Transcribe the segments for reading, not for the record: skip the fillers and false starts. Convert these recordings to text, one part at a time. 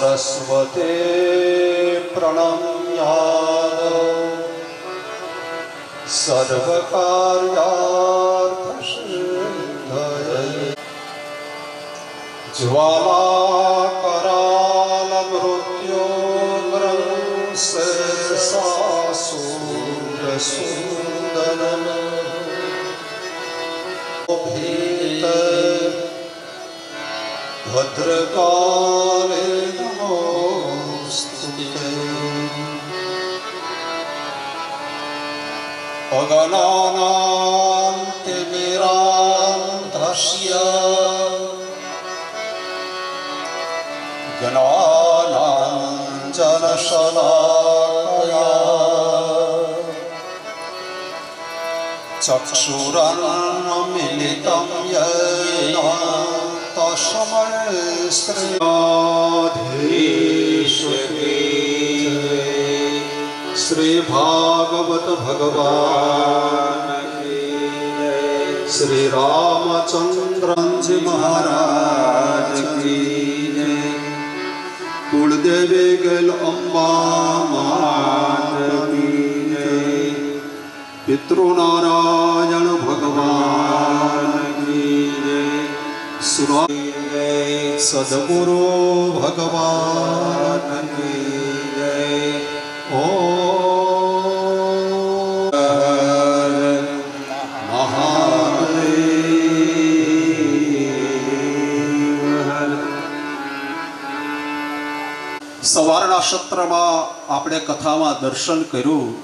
સરસ્વતે પ્રણમ્યાદ સર્વકાર્યાર્થસિદ્ધયે જ્વાલાકરાલ મૃત્યોગ્રં શેષાસુરસુંદનમ ભદ્રકાલે નમોસ્તુતે અગનાનાંતે વિરાંતસ્ય જ્ઞાનાંજનશલાકયા ચક્ષુરન્મિલિतं યેન તસ્मै શ્રી ભાગવત ભગવાન શ્રી રામચંદ્રજી મહારાજ કુળદેવે ગેલ અંબા માતની પિતૃનારાયણ ભગવાન સદગુરુ ભગવાન ઓ સવારના સત્રમાં આપણે કથામાં દર્શન કર્યું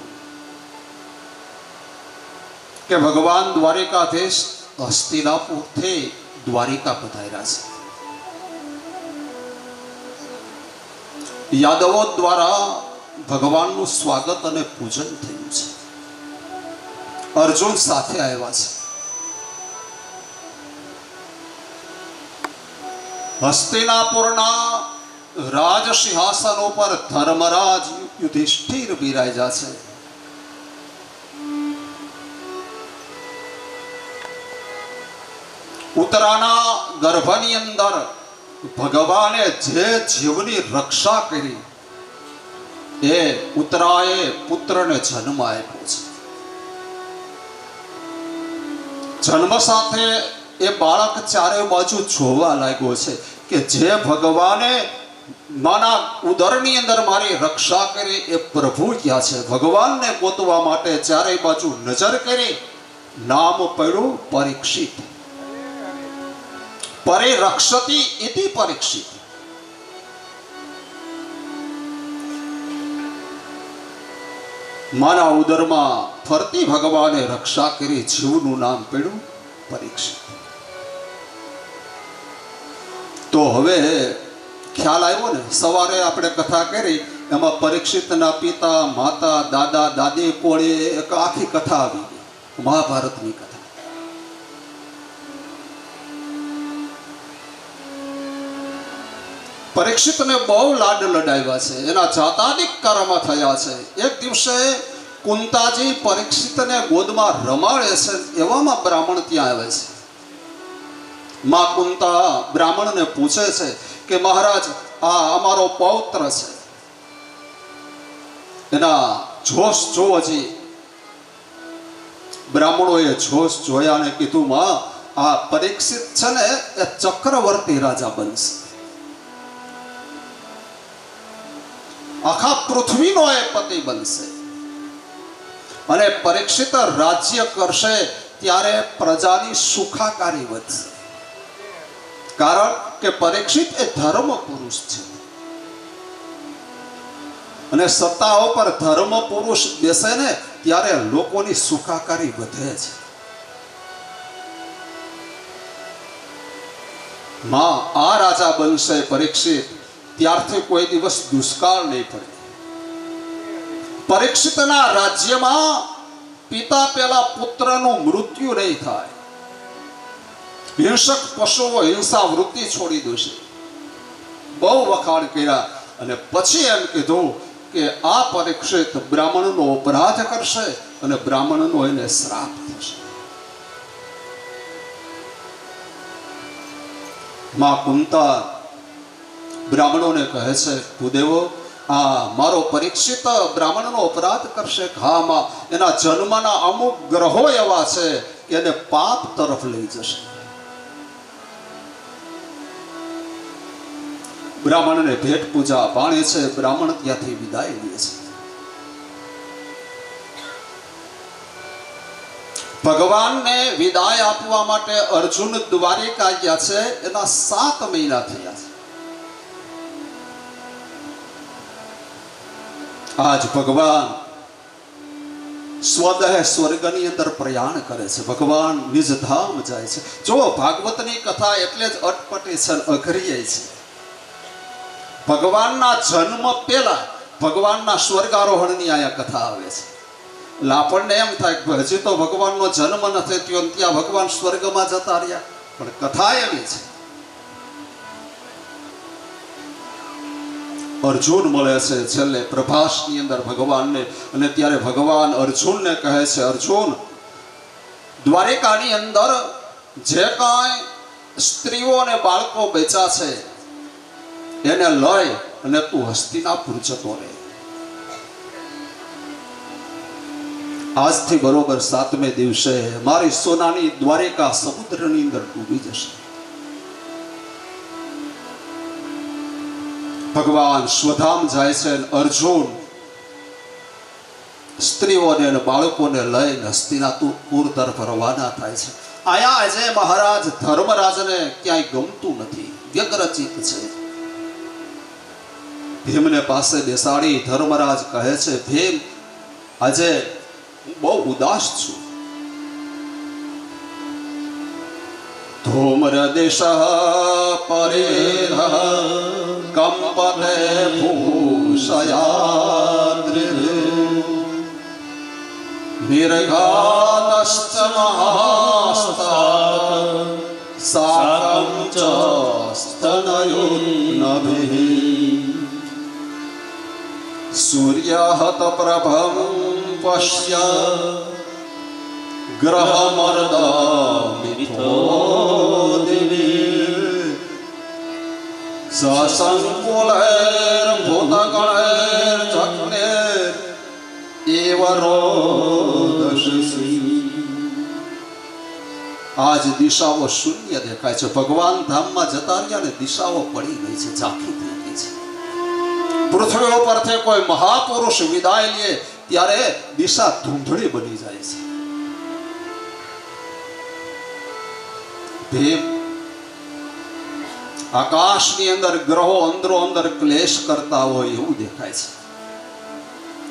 કે ભગવાન દ્વારિકાધીશ હસ્તિનાપુરથી દ્વારિકા પધાર્યા છે. યાદવો દ્વારા ભગવાનનું સ્વાગત અને પૂજન થયું છે. અર્જુન સાથે આવ્યા છે. હસ્તિનાપુરના રાજ સિંહાસન ઉપર ધર્મરાજ યુધિષ્ઠિર બિરાજ્યા છે. ઉત્તરાના ગર્ભની અંદર ભગવાને જે જીવની રક્ષા કરી એ ઉત્તરાએ પુત્રને જન્મ આપ્યો છે. જન્મ સાથે એ બાળક ચારે બાજુ જોવા લાગ્યો છે કે જે ભગવાને માના ઉદરની અંદર મારી રક્ષા કરી એ પ્રભુ ક્યાં છે. ભગવાનને ગોતવા માટે ચારે બાજુ નજર કરી. નામ પડ્યું પરીક્ષિત. પરિરક્ષતિ ઇતિ પરીક્ષિત. મારા ઉદરમાં ફરતી ભગવાને રક્ષા કરી જીવનું નામ પડ્યું પરીક્ષિત. તો હવે ખ્યાલ આવ્યો ને. સવારે આપણે કથા કરી એમાં પરીક્ષિતના પિતા માતા દાદા દાદી કોળે એક આખી કથા આવી ગઈ. મહાભારતની કથા. પરીક્ષિતને બહુ લાડ લડાવ્યા છે. એના જાતાદિક કર્મ થયા છે. એક દિવસે કુંતાજી પરીક્ષિતને ગોદમાં રમાડે છે. એવામાં બ્રાહ્મણ ત્યાં આવે છે. માં કુંતા બ્રાહ્મણને પૂછે છે કે મહારાજ આ અમારો પૌત્ર છે. એના જોશ જોવાજી બ્રાહ્મણોએ જોશ જોયા અને કીધું માં આ પરીક્ષિત છે ને એ ચક્રવર્તી રાજા બનશે. આખા પૃથ્વીનો એ પતિ બનશે અને પરીક્ષિત રાજ્ય કરશે ત્યારે પ્રજાની સુખાકારી વધશે. કારણ કે પરીક્ષિત એ ધર્મ પુરુષ છે અને સત્તા ઉપર ધર્મ પુરુષ બેસે ને ત્યારે લોકોની સુખાકારી વધે છે. માં આ રાજા બનશે પરીક્ષિત ત્યારથી કોઈ દિવસ દુષ્કાળ નહીં પડે. પરીક્ષિતના રાજ્યમાં પિતા પેલા પુત્રનું મૃત્યુ નહીં થાય. હિંસક પશુઓ હિંસા વૃત્તિ છોડી દેશે. બહુ વખાણ કર્યા અને પછી એમ કીધું કે આ પરીક્ષિત બ્રાહ્મણનો અપરાધ કરશે અને બ્રાહ્મણનો એને શ્રાપ થશે. માં કુંતા બ્રાહ્મણોને કહે છે, ભૂદેવો, મારો પરીક્ષિત બ્રાહ્મણનો અપરાધ કરશે. હામાં એના જન્મના અમુક ગ્રહો એવા છે કે એને પાપ તરફ લઈ જશે. બ્રાહ્મણને ભેટ પૂજા પાણે છે. બ્રાહ્મણ ત્યાંથી વિદાય લે છે. ભગવાનને વિદાય આપવા માટે અર્જુન દ્વારિકા ગયા છે. એના 7 મહિના થયા છે. આજ ભગવાન સ્વદેહ સ્વર્ગની અંદર પ્રયાણ કરે છે. ભગવાન નિજ ધામ જાય છે. જો ભાગવતની કથા એટલે જ અટપટી છે, અઘરી છે. ભગવાનના જન્મ પહેલા ભગવાનના સ્વર્ગારોહણની આયા કથા આવે છે. એટલે આપણને એમ થાય કે હજી તો ભગવાનનો જન્મ નથી થયો, ત્યાં ભગવાન સ્વર્ગમાં જતા રહ્યા. પણ કથા એવી છે. અર્જુન મળે છે છેલ્લે પ્રભાસની અંદર ભગવાનને, અને ત્યારે ભગવાન અર્જુનને કહે છે, અર્જુન, દ્વારિકાની અંદર જે કાંઈ સ્ત્રીઓ અને બાળકો બેચા છે એને લઈ અને તું હસ્તિનાપુર જતો રહે. આજથી બરોબર 7મે દિવસે મારી સોનાની દ્વારિકા સમુદ્રની અંદર ડૂબી જશે. ભગવાન સ્વધામ જાય છે. અર્જુન સ્ત્રીઓને અને બાળકોને લઈને હસ્તિનાપુર તરફ રવાના થાય છે. આયા આજે મહારાજ ધર્મરાજને ક્યાંય ગમતું નથી, વ્યગ્રચિત છે. ભીમને પાસે બેસાડી ધર્મરાજ કહે છે, ભીમ, આજે હું બહુ ઉદાસ છું. ધૂમ્ર દેશ પરેહ કંપતે ભૂષયાદ્રિ નિર્ઘાતશ્ચ મહાસ્તા સાકં ચ સ્તનયોન્નભિઃ સૂર્યહત પ્રભં પશ્ય ગ્રહમર્દમિથો દિવી સસંકુલૈર્ભૂતગણૈર્ચક્રેર એવ રોદશિ. આજ દિશાઓ શૂન્ય દેખાય છે. ભગવાન ધામમાં જતા રહ્યા ને દિશાઓ પડી ગઈ છે, ઝાંખી થઈ ગઈ છે. પૃથ્વી ઉપરથી કોઈ મહાપુરુષ વિદાય લે ત્યારે દિશા ધૂંધળી બની જાય છે. ભીમ, આકાશની અંદર ગ્રહો અંદરો અંદર ક્લેશ કરતા હોય એવું દેખાય છે.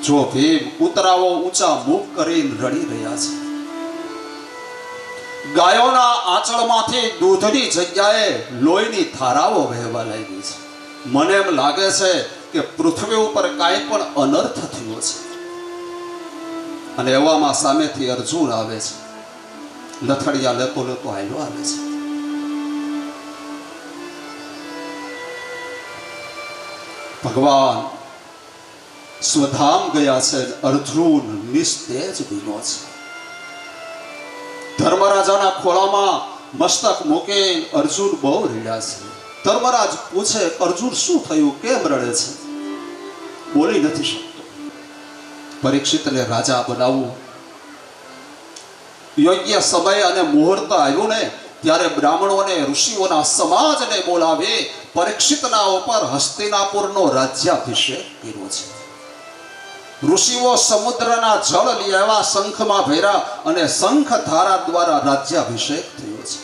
જો ભીમ, કૂતરાઓ ઊંચા મુખ કરીને રડી રહ્યા છે. ગાયોના આંચળમાંથી દૂધની જગ્યાએ લોહીની ધારાઓ વહેવા લાગી છે. મને એમ લાગે છે કે પૃથ્વી ઉપર કાંઈ પણ અનર્થ થયો છે. અને એવામાં સામેથી અર્જુન આવે છે. લથડિયા લેતો લેતો હાલ્યો આવે છે. ભગવાન સ્વધામ ગયા છે. અર્જુન નિસ્તેજ બીનો છે. ધર્મરાજાના ખોળામાં મસ્તક મૂકીને અર્જુન બહુ રડ્યા છે. ધર્મરાજ પૂછે, અર્જુન શું થયું, કેમ રડે છે? બોલી નથી શકતો. પરીક્ષિતને રાજા બનાવવું, યોગ્ય સમય અને મુહૂર્ત આવ્યું ને ત્યારે બ્રાહ્મણોને, ઋષિઓના સમાજને બોલાવી પરીક્ષિતના ઉપર હસ્તિનાપુરનો રાજ્યાભિષેક કર્યો છે. ઋષિઓ સમુદ્રના જળ લઈ આવ્યા, શંખમાં ભર્યા અને શંખ ધારા દ્વારા રાજ્યાભિષેક થયો છે.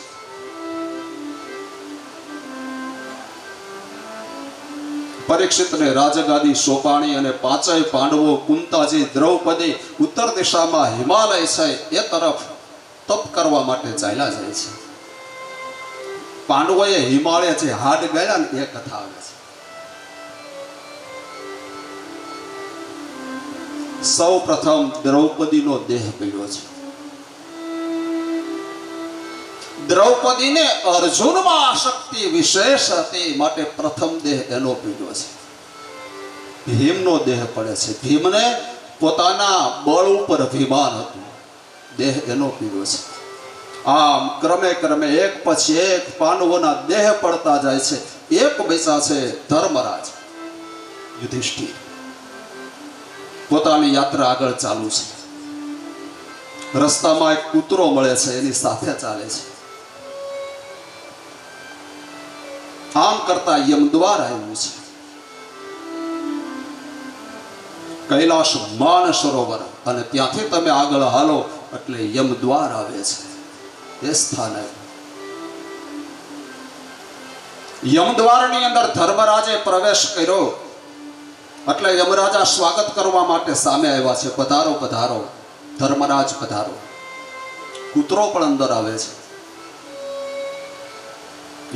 પરીક્ષિતને રાજગાદી સોંપાણી અને 5 પાંડવો, કુંતાજી, દ્રૌપદી ઉત્તર દિશામાં હિમાલય છે એ તરફ તપ કરવા માટે ચાલ્યા જાય છે. પાંડવોએ હિમાલય જે હાડ ગયા ને એ કથા આવે છે. સૌ પ્રથમ દ્રૌપદીનો દેહ પીડ્યો છે. દ્રૌપદીને અર્જુનમાં આસક્તિ વિશેષ હતી માટે પ્રથમ દેહ એનો પીડ્યો છે. ભીમનો દેહ પડે છે. ભીમને પોતાના બળ ઉપર અભિમાન હતું. દેહ એનો પીડ્યો છે. આમ ક્રમે ક્રમે એક પછી એક પાંડવોના દેહ પડતા જાય છે. એક બેસા છે ધર્મરાજ યુધિષ્ઠિર. પોતાની યાત્રા આગળ ચાલુ છે. રસ્તામાં એક કૂતરો મળે છે, એની સાથે ચાલે છે. આમ કરતા યમદ્વાર આવ્યું છે. કૈલાશ માન સરોવર, અને ત્યાંથી તમે આગળ હાલો એટલે યમદ્વાર આવે છે. એ સ્થાને યમદ્વારની અંદર ધર્મરાજે પ્રવેશ કર્યો એટલે યમરાજા સ્વાગત કરવા માટે સામે આવ્યા છે. પધારો પધારો ધર્મરાજ પધારો. કૂતરો પણ અંદર આવે છે.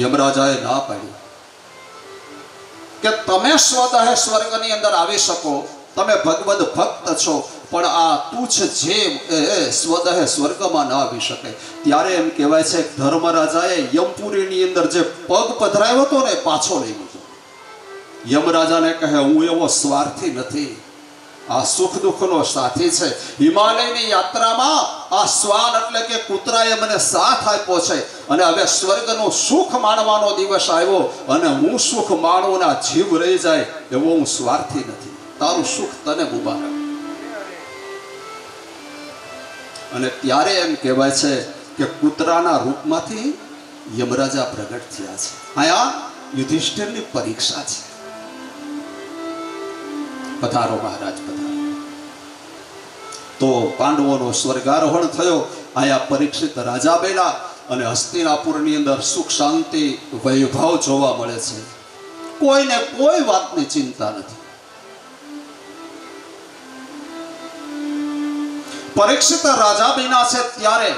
યમરાજાએ ના પાડી કે તમે સ્વદેહ સ્વર્ગની અંદર આવી શકો, તમે ભગવદ ભક્ત છો, પણ આ તુચ્છ જીવ એ સ્વદેહ સ્વર્ગમાં ના આવી શકે. ત્યારે એમ કહેવાય છે ધર્મરાજાએ યમપુરીની અંદર જે પગ પધરાવ્યો હતો ને પાછો લઈ લીધો. યમરાજાને કહે હું એવો સ્વાર્થી નથી, આ સુખ દુઃખનો સાથી છે. હિમાલયની યાત્રામાં આ શ્વાન એટલે કે કૂતરાએ મને સાથ આપ્યો છે, અને હવે સ્વર્ગનું સુખ માણવાનો દિવસ આવ્યો, અને હું સુખ માણવાના જીવ રહી જાય એવો હું સ્વાર્થી નથી. તારું સુખ તને મુબારક. અને ત્યારે એમ કહેવાય છે કે કૂતરાના રૂપમાંથી યમરાજા પ્રગટ થયા છે. અહીંયા યુધિષ્ઠિરની પરીક્ષા છે. પધારો મહારાજ પધારો. તો પાંડવોનો સ્વર્ગારોહણ થયો. અહીંયા પરીક્ષિત રાજા બન્યા, અને હસ્તિનાપુરની અંદર સુખ શાંતિ વૈભવ જોવા મળે છે. કોઈને કોઈ વાતની ચિંતા નથી. પરીક્ષિત રાજા બન્યા છે ત્યારે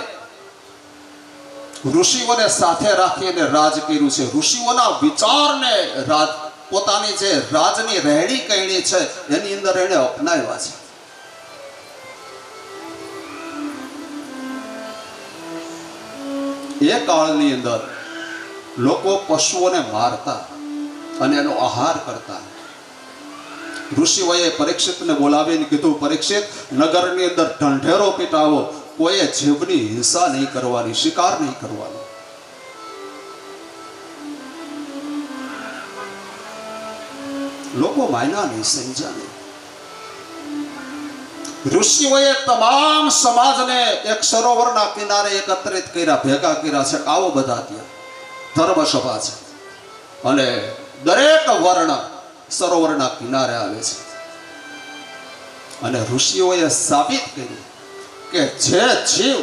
ઋષિઓને સાથે રાખીને રાજ કર્યું છે. ઋષિઓના વિચારને પોતાની જે રાજની રહેણી કહેણી છે એની અંદર એને અપનાવ્યા છે. એ કાળની અંદર લોકો પશુઓને મારતા અને એનો આહાર કરતા. ઋષિઓએ પરીક્ષિતને બોલાવીને કીધું, પરીક્ષિત, નગરની અંદર ઢંઢેરો પીટાવો, કોઈએ જીવની હિંસા નહીં કરવાની, શિકાર નહીં કરવાનો. લોકો માન્યા નહીં, સમજ્યા નહીં. ઋષિઓએ તમામ સમાજને એક સરોવરના કિનારે એકત્રિત કર્યા, ભેગા કર્યા છે. આવો બધા ત્યાં ધર્મસભા છે, અને દરેક વર્ણ સરોવરના કિનારે આવે છે. અને ઋષિઓએ સાબિત કર્યું કે જે જીવ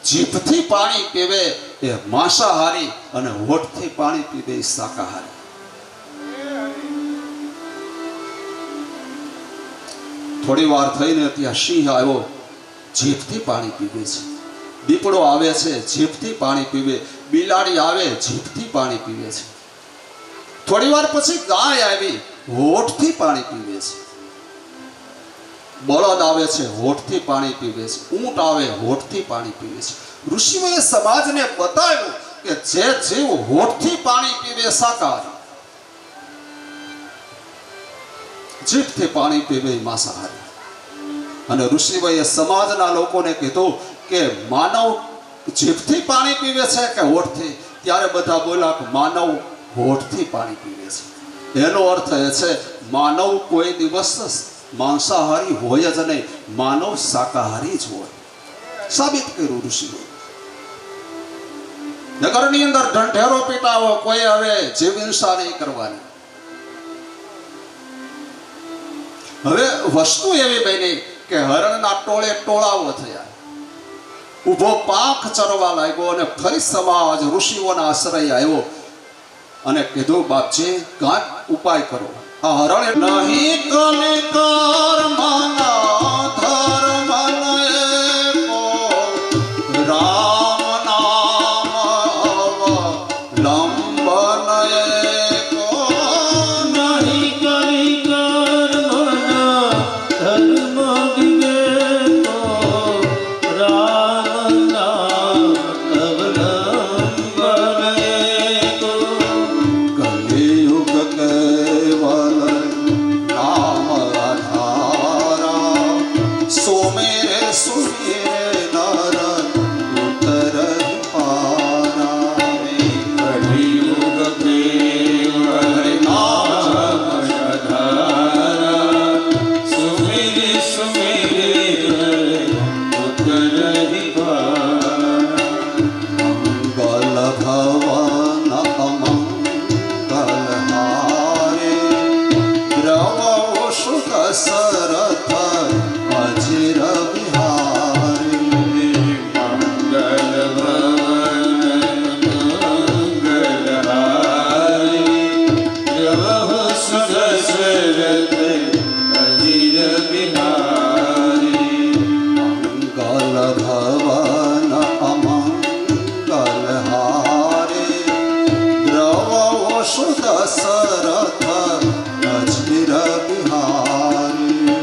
જીભથી પાણી પીવે એ માંસાહારી, અને હોઠથી પાણી પીવે એ શાકાહારી. થોડી વાર થઈને ત્યાં સિંહ આવ્યો, જીભથી પાણી પીવે છે. દીપડો આવે છે, જીભથી પાણી પીવે. બિલાડી આવે, જીભથી પાણી પીવે છે. થોડી વાર પછી ગાય આવી, હોઠથી પાણી પીવે છે. બળદ આવે છે, હોઠથી પાણી પીવે છે. ઊંટ આવે, હોઠથી પાણી પીવે છે. ઋષિઓએ સમાજને બતાવ્યું કે જે જીવ હોઠથી પાણી પીવે શાકાહારી, જીભથી પાણી પીવે માંસાહારી. અને ઋષિઓએ સમાજના લોકોને કીધું કે માનવ જીભથી પાણી પીવે છે કે હોઠથી? ત્યારે બધા બોલ્યા કે માનવ હોઠથી પાણી પીવે છે. એનો અર્થ એ છે માનવ કોઈ દિવસ માંસાહારી હોય જ નહીં, માનવ શાકાહારી જ હોય. સાબિત કર્યું ઋષિઓએ. નગરની અંદર ઢંઢેરો પીટાવો, કોઈ હવે જીવ હિંસા નહીં કરવાની. હવે વસ્તુ એવી બની કે હરણના ટોળે ટોળાઓ થયા. ઉભો પાંખ ચરવા લાગ્યો, અને ફરી સમાજ ઋષિઓના આશ્રય આવ્યો અને કીધું, બાપજી કાંઈક ઉપાય કરો. આ હરણ નહીં કલિકાર માના ધર્મ એકો, રામ નામ અવલંબન એકો. નહીં કલિકાર માના ધર્મ વિવેકો, રામ નામ અવલંબન એકો. કલિયુગ કેવલ નામ વસુ દશરથ અજીર બિહારી મંગલ ભવન અમંગલ હારે દ્રવ વસુ દશરથ અજીર બિહારી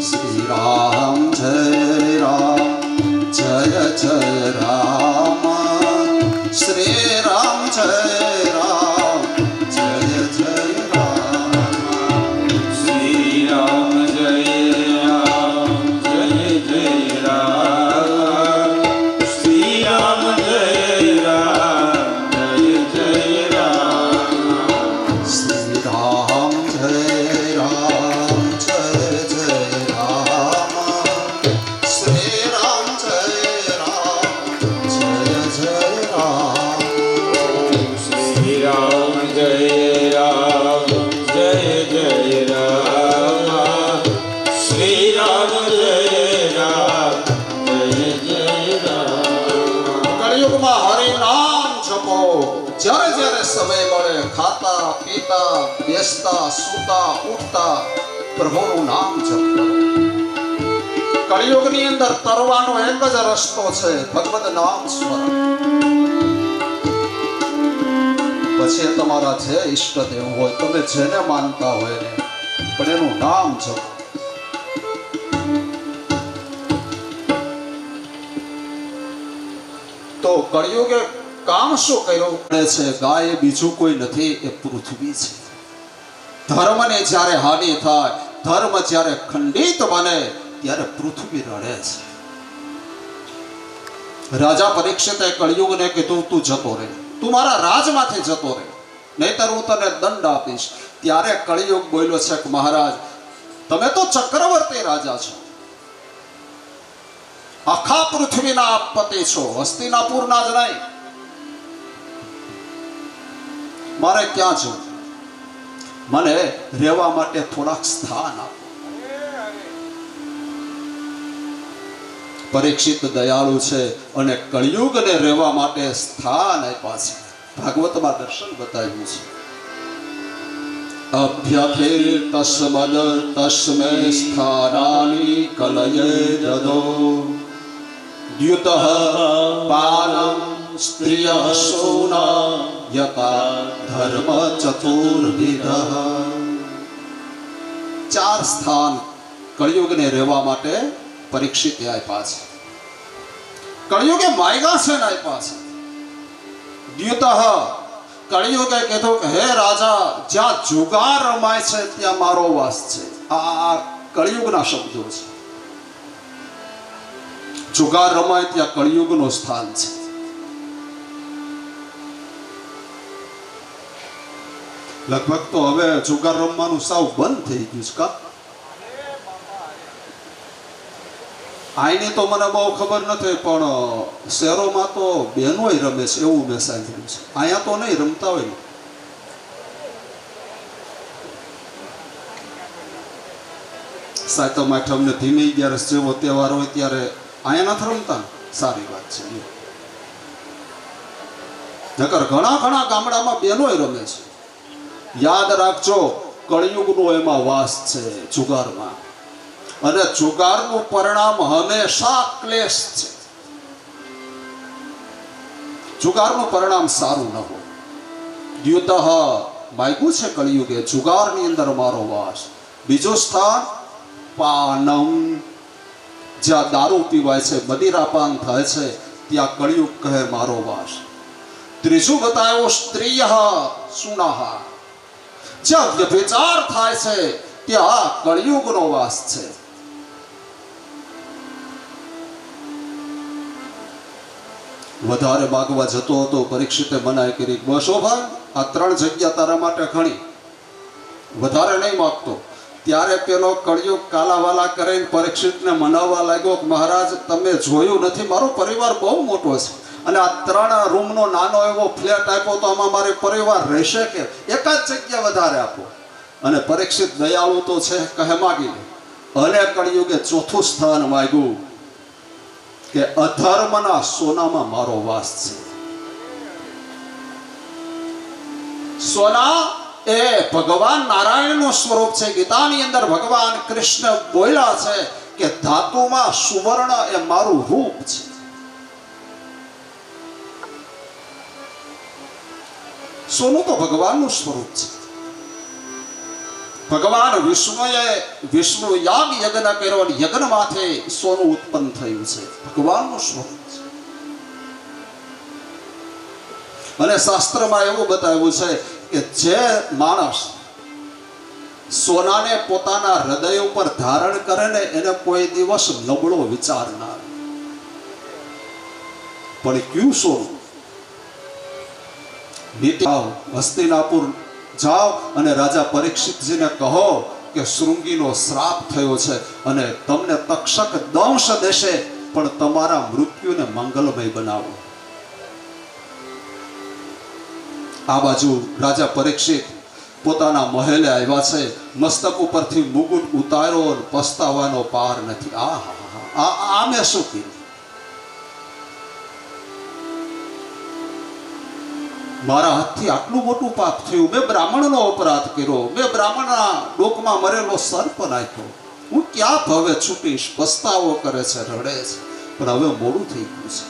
શ્રી રામ જય જય રામ શ્રી રામ જય જય રામ શ્રી રામ જય રામ શ્રી રામ જય કળિયુગમાં હરિ નામ જપો જ્યારે જ્યારે સમય મળે ખાતા પીતા બેસતા સૂતા ઉઠતા પ્રભુનું નામ જપો કળિયુગની અંદર તરવાનો એક જ રસ્તો છે ભગવદ નામ સ્મરણ પછી તમારા જે ઈષ્ટદેવ હોય તમે જેને માનતા હોય ને પણ એનું નામ જપો તો કળિયુગે કામ શું કર્યું છે ગાય બીજું કોઈ નથી એ પૃથ્વી છે ધર્મને જ્યારે હાનિ થાય ધર્મ જ્યારે ખંડિત બને ત્યારે પૃથ્વી રડે છે રાજા પરીક્ષિતે કળિયુગને કીધું તું જતો રહે તું મારા રાજમાંથી જતો રહે નહીતર હું તને દંડ આપીશ ત્યારે કળિયુગ બોલ્યો છે કે મહારાજ તમે તો ચક્રવર્તી રાજા છો આખા પૃથ્વીના પતિ છો હસ્તિનાપુરના જ નહીં મારે ક્યાં જવું મને રહેવા માટે થોડાક સ્થાન આપો પરીક્ષિત દયાળુ છે અને કળિયુગને રહેવા માટે સ્થાન આપ્યા છે ભાગવતમાં દર્શન બતાવ્યું છે અભ્યખિલ તસ્મદ તસ્મે સ્થાનાની કલયે દદો દ્યુતઃ પાનમ સ્ત્રિયઃ સોના યતા ધર્મ ચતુર્વિધ ચાર સ્થાન કળિયુગને રહેવા માટે પરીક્ષિત આપ્યા છે કળિયુગે માયગા છે ને આપ્યા છે દ્યુતઃ કળિયુગે કીધું કે હે રાજા જ્યાં જુગાર રમાય છે ત્યાં મારો વાસ છે આ કળિયુગના શબ્દો છે જુગાર રમાય ત્યાં કળિયુગનું સ્થાન છે લગભગ તો હવે જુગાર રમવાનું સાવ બંધ થઈ ગયું છે કા આઈની તો મને બહુ ખબર નથી પણ શહેરોમાં તો બહેનોય રમે છે એવું મેં સાંભળ્યું છે અહીંયા તો નહીં રમતા હોય સાતમ આઠમ ને ધીમી અગિયારસ જેવો તહેવાર હોય ત્યારે અહીંયા નથી રમતા સારી વાત છે નકર ઘણા ગામડામાં બહેનોય રમે છે યાદ રાખજો કળિયુગનો એમાં વાસ છે જુગારમાં અને જુગારનું પરિણામ હંમેશા ક્લેશ છે જુગારનું પરિણામ સારું ન હોય દ્યુતઃ માગ્યું છે કળિયુગે જુગારની અંદર મારો વાસ બીજું સ્થાન પાનમ જ્યાં દારૂ પીવાય છે મદિરાપાન થાય છે ત્યાં કળિયુગ કહે મારો વાસ ત્રીજું બતાવ્યું સ્ત્રીય સુનાહ જ્યાં વ્યભિચાર થાય છે ત્યાં કળિયુગનો વાસ છે વધારે માગવા જતો હતો પરીક્ષિતે મનાઈ કરી બસ ઓ ભાઈ આ 3 જગ્યા તારા માટે ઘણી વધારે નહીં માગતો ત્યારે પેલો કળિયુગ કાલાવાલા કરીને પરીક્ષિતને મનાવવા લાગ્યો કે મહારાજ તમે જોયું નથી, મારો પરિવાર બહુ મોટો છે અને આ 3 રૂમનો નાનો એવો ફ્લેટ આપ્યો તો આમાં મારે પરિવાર રહેશે કે? એક જ જગ્યા વધારે આપો. અને પરીક્ષિત દયાળુ તો છે, કહે માગી લે. અને કળિયુગે ચોથું સ્થાન માંગ્યું કે અધર્મના સોનામાં મારો વાસ છે. સોના એ ભગવાન નારાયણનું સ્વરૂપ છે. ગીતાની અંદર ભગવાન કૃષ્ણ બોલ્યા છે કે ધાતુમાં સુવર્ણ એ મારું રૂપ છે. સોનું તો ભગવાનનું સ્વરૂપ છે. ભગવાન વિષ્ણુ યાગ યજ્ઞ કર્યો અને યજ્ઞમાંથી સોનું ઉત્પન્ન થયું છે. ભગવાનનું સ્વરૂપ છે. અને શાસ્ત્રમાં એવું બતાવ્યું છે કે જે માણસ સોનાને પોતાના હૃદય ઉપર ધારણ કરે ને એને કોઈ દિવસ નબળો વિચાર ના આવે. પણ ક્યું સોનું? હસ્તિનાપુર જાઓ અને રાજા પરીક્ષિતજીને કહો કે શૃંગીનો શ્રાપ થયો છે અને તમને તક્ષક દંશ દેશે, પણ તમારા મૃત્યુને મંગલમય બનાવો. આ બાજુ રાજા પરીક્ષિત પોતાના મહેલે આવ્યા છે. મસ્તક ઉપરથી મુગુટ ઉતાર્યો અને પસ્તાવાનો પાર નથી. આ મેં શું કીધું? મારા હાથથી આટલું મોટું પાપ થયું. મેં બ્રાહ્મણનો અપરાધ કર્યો. મેં બ્રાહ્મણના ડોકમાં મરેલો સર્પ નાખ્યો. હું ક્યાં ભવે છૂટીશ? પસ્તાવો કરે છે, રડે છે, પણ હવે મોડું થઈ ગયું છે.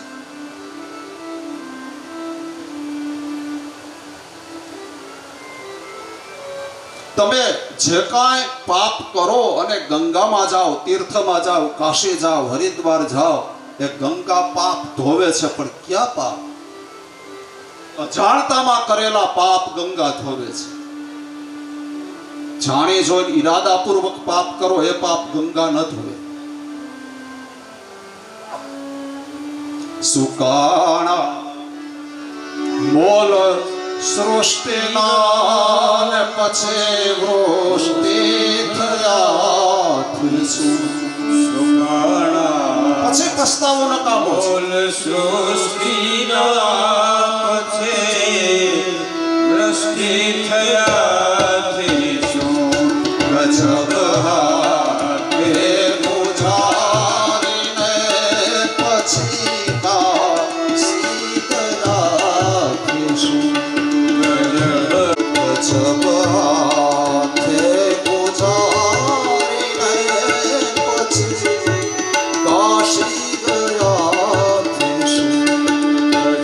તમે જે કાંઈ પાપ કરો અને ગંગામાં જાઓ, તીર્થમાં જાઓ, કાશી જાઓ, હરિદ્વાર જાઓ, એ ગંગા પાપ ધોવે છે, પણ ક્યાં પાપ? અજાણતામાં કરેલા પાપ ગંગા ધોવે છે. જાણી જોઈને ઈરાદાપૂર્વક પાપ કરો એ પાપ ગંગા ન ધોવે. સુકાણા મોલ સૃષ્ટિના ને પછી વૃષ્ટિ થયાથી સુકાણા પછી પસ્તાવો નકામો છે. સૃષ્ટિના પછી વૃષ્ટિ થયાથી શું ગજબ હાથે મુજારીને પછી કાશી ગયાથી શું? ગજબ હાથે મુજારીને પછી કાશી ગયાથી શું?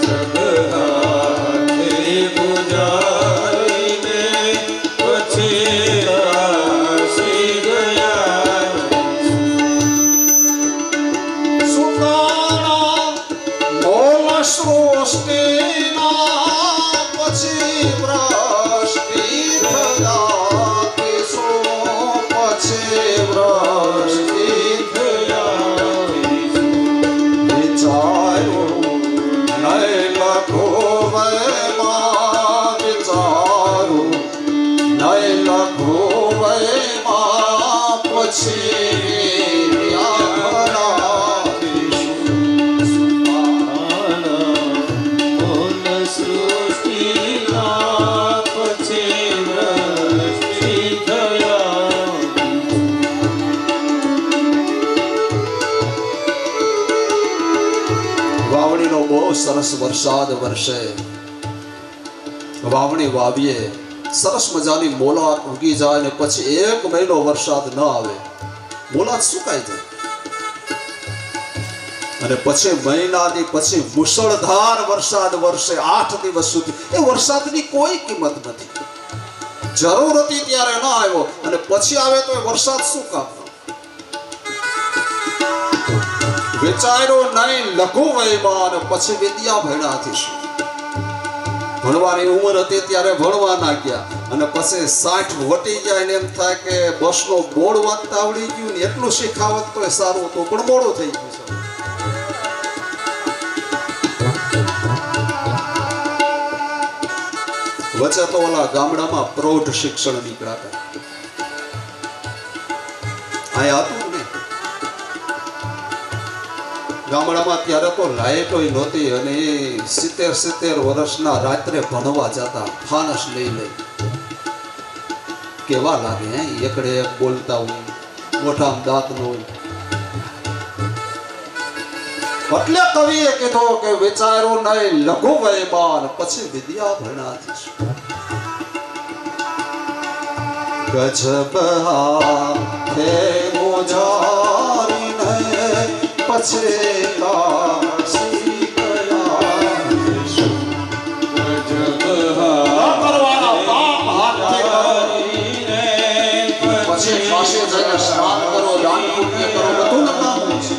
ગજબ હાથે ગુજારીને પછી કાશી ગયા. સુકાણા મોલ સૃષ્ટિના પછી વૃષ્ટિ થયાથી શું? પછી વૃષ્ટિ થયાથી વિચાર્યું નહીં લખું વયમાં, વિચારું નહીં લખું વયમાં, પછી યામરાથી શું? મોલ સૃષ્ટિના પછી વૃષ્ટિ થયા. વાવણીનો બહુ સરસ વરસાદ વરસે. વાવણી વાવીએ, સરસ મજાની મોલાત ઉગી જાય ને પછી 1 મહિનો વરસાદ ન આવે, મોલાત સુકાઈ જાય. અને પછી મહિનાથી પછી મુશળધાર વરસાદ વરસે 8 દિવસ સુધી. એ વરસાદની કોઈ કિંમત નથી. જરૂર હતી ત્યારે ન આવ્યો અને પછી આવે તો એ વરસાદ શું કામનો? વિચાર્યું નહીં લઘુ વયમાં અને પછી વિદ્યા ભણ્યાથી શું? ભણવાની ઉંમર હતી ત્યારે ભણવા ના ગયા અને પછી 60 વટી જાય ને એમ થાય કે બસનો બોર્ડ વાંચતા આવડી ગયું ને એટલું શીખાવત તો સારું હતું, પણ મોડું થઈ ગયું છે. વચ્ચે તો ઓલા ગામડામાં પ્રૌઢ શિક્ષણ નીકળ્યા હતા. આ હતું ને ગામડામાં ત્યારે તો લાઈટો નહોતી અને 70 વર્ષના રાત્રે ભણવા જતા ફાનસ લઈ લઈ કેવા લાગે હે એકડે એક બોલતા હોય મોઢામાં દાંત ન હોય એટલે કવિએ કીધું કે વિચારો નહીં લઘુ વયમાન પછી વિદ્યા ભણાતીશ ગજબ હાથે મોજારીને પછી કાશી ગયા ગજબ કરવાના પાપ હાથે હારીને પછી કાશી જઈને સ્નાન કરો દાન પુણ્ય કરો બધું નકામું છે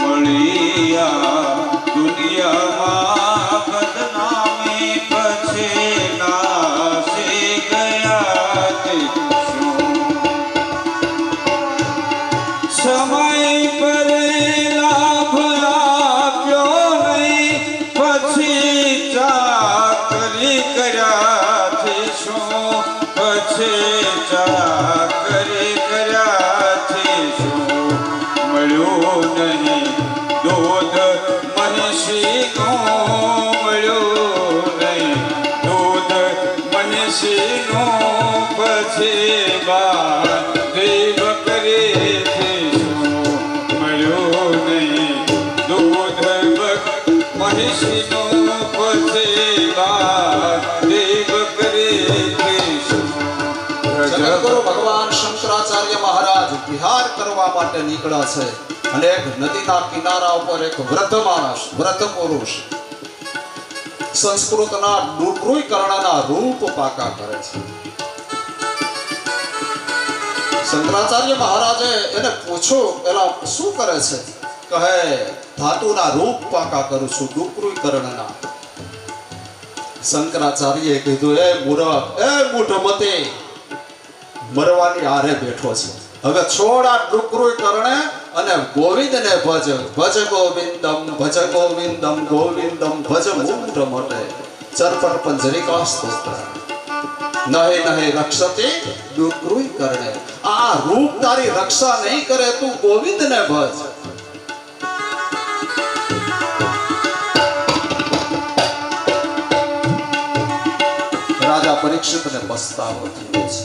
મળિયા દુનિયામાં બદનામી પછી નાસી ગયા તે શું? સમય પર લાભ આપ્યો નહીં પછી ચાકરી કર્યાથી શું? પછી ચાકરી કર્યાથી શું મળ્યું નહીં? દૂધ મહિષીનું મળ્યું નહીં, દૂધ મહિષીનું પછી બાંધી બકરીથી શું મળ્યું નહીં? દૂધ મહિષીનું પછી બાંધી બકરીથી શું? જગતગુરુ ભગવાન શંકરાચાર્ય મહારાજ વિહાર કરવા માટે નીકળ્યા છે અને એક નદીના કિનારા ઉપર એક વૃદ્ધ માણસ વૃદ્ધ પુરુષ સંસ્કૃતના ડુકરુઈકરણના રૂપ પાકા કરે છે શંકરાચાર્ય મહારાજે એને પૂછ્યું એલા શું કરે છે કહે ધાતુના રૂપ પાકા કરું છું ડુકરુઈકરણના શંકરાચાર્યએ કીધું એ મૂઢમતી મરવાની આરે બેઠો છે હવે છોડ આ ડુકરુઈકરણે અને ગોવિંદને ભજ ભજ ગોવિંદમ ગોવિંદમ ભજ મૂઢ મટે ચરપટ પંજરિકા સ્તોત્ર નહીં રક્ષતે ડુકરુઈકરણે આ રૂપ તારી રક્ષા નહીં કરે તું ગોવિંદને ભજ રાજા પરીક્ષિતને પસ્તાવો થયો છે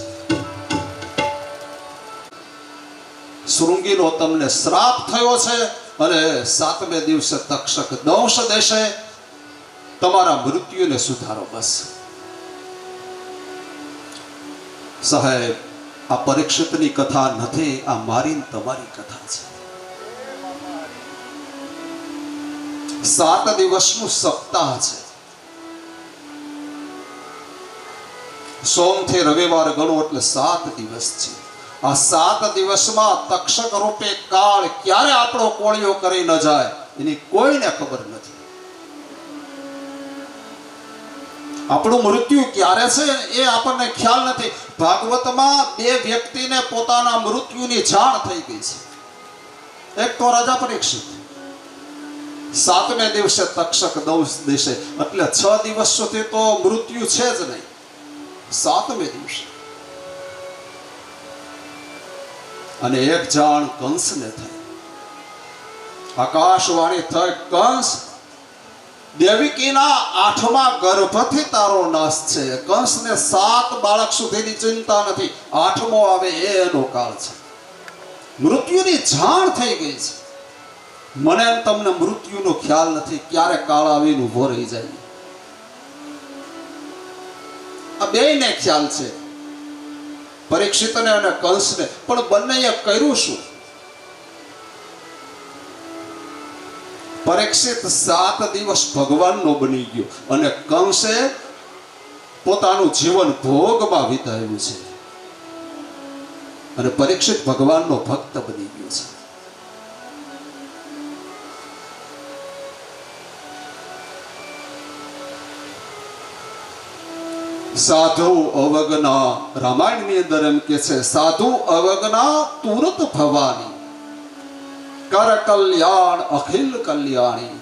શૃંગીનો તમને શ્રાપ થયો છે અને 7મે દિવસે તક્ષક દંશ દેશે તમારા મૃત્યુને સુધારો બસ સાહેબ આ પરીક્ષિતની કથા નથી આ મારી ને તમારી કથા છે 7 દિવસનું સપ્તાહ છે સોમથી રવિવાર ગણો એટલે 7 દિવસ છે આ 7 દિવસમાં તક્ષક રૂપે કાળ ક્યારે આપણો કોળિયો કરી ન જાય એની કોઈને ખબર નથી આપણું મૃત્યુ ક્યારે છે એ આપણને ખ્યાલ નથી ભાગવતમાં 2 વ્યક્તિને પોતાના મૃત્યુની જાણ થઈ ગઈ છે એક તો રાજા પરીક્ષિત 7મે દિવસે તક્ષક દંશ દેશે એટલે 6 દિવસ સુધી તો મૃત્યુ છે જ નહીં 7મે દિવસે અને એક જાણ કંસને થઈ આકાશવાણી થઈ કંસ દેવકીના 8મા ગર્ભથી તારો નાશ છે કંસને 7 બાળક સુધીની ચિંતા નથી 8મો આવે એનો કાળ છે મૃત્યુની જાણ થઈ ગઈ છે મને તમને મૃત્યુનો ખ્યાલ નથી ક્યારે કાળ આવીને ઊભો રહી જાય આ બેયને ખ્યાલ છે પરીક્ષિતને અને કંસને પણ બંનેએ કર્યું શું પરીક્ષિત 7 દિવસ ભગવાનનો બની ગયો અને કંસે પોતાનું જીવન ભોગમાં વિતાવ્યું છે અને પરીક્ષિત ભગવાનનો ભક્ત બની ગયો છે સાધુ અવગના રામાયણની અંદર એમ કે છે સાધુ અવગના તુરત ભવાની કર કલ્યાણ અખિલ કલ્યાણી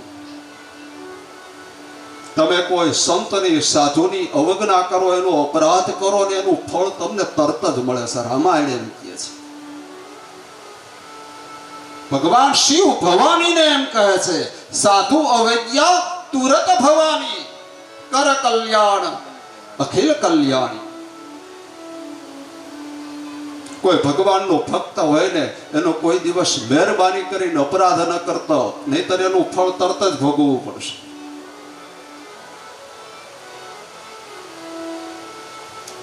તમે કોઈ સંતની સાધુની અવગના કરો એનો અપરાધ કરો ને એનું ફળ તમને તરત જ મળે છે રામાયણ એમ કહે છે ભગવાન શિવ ભવાનીને એમ કહે છે, સાધુ અવૈદ્યા તુરત ભવાની, કર કલ્યાણ અખિલ કલ્યાણી. કોઈ ભગવાનનો ભક્ત હોય ને એનો કોઈ દિવસ મહેરબાની કરીને અપરાધ ન કરતો, નહીતર એનું ફળ તરત જ ભોગવવું પડશે.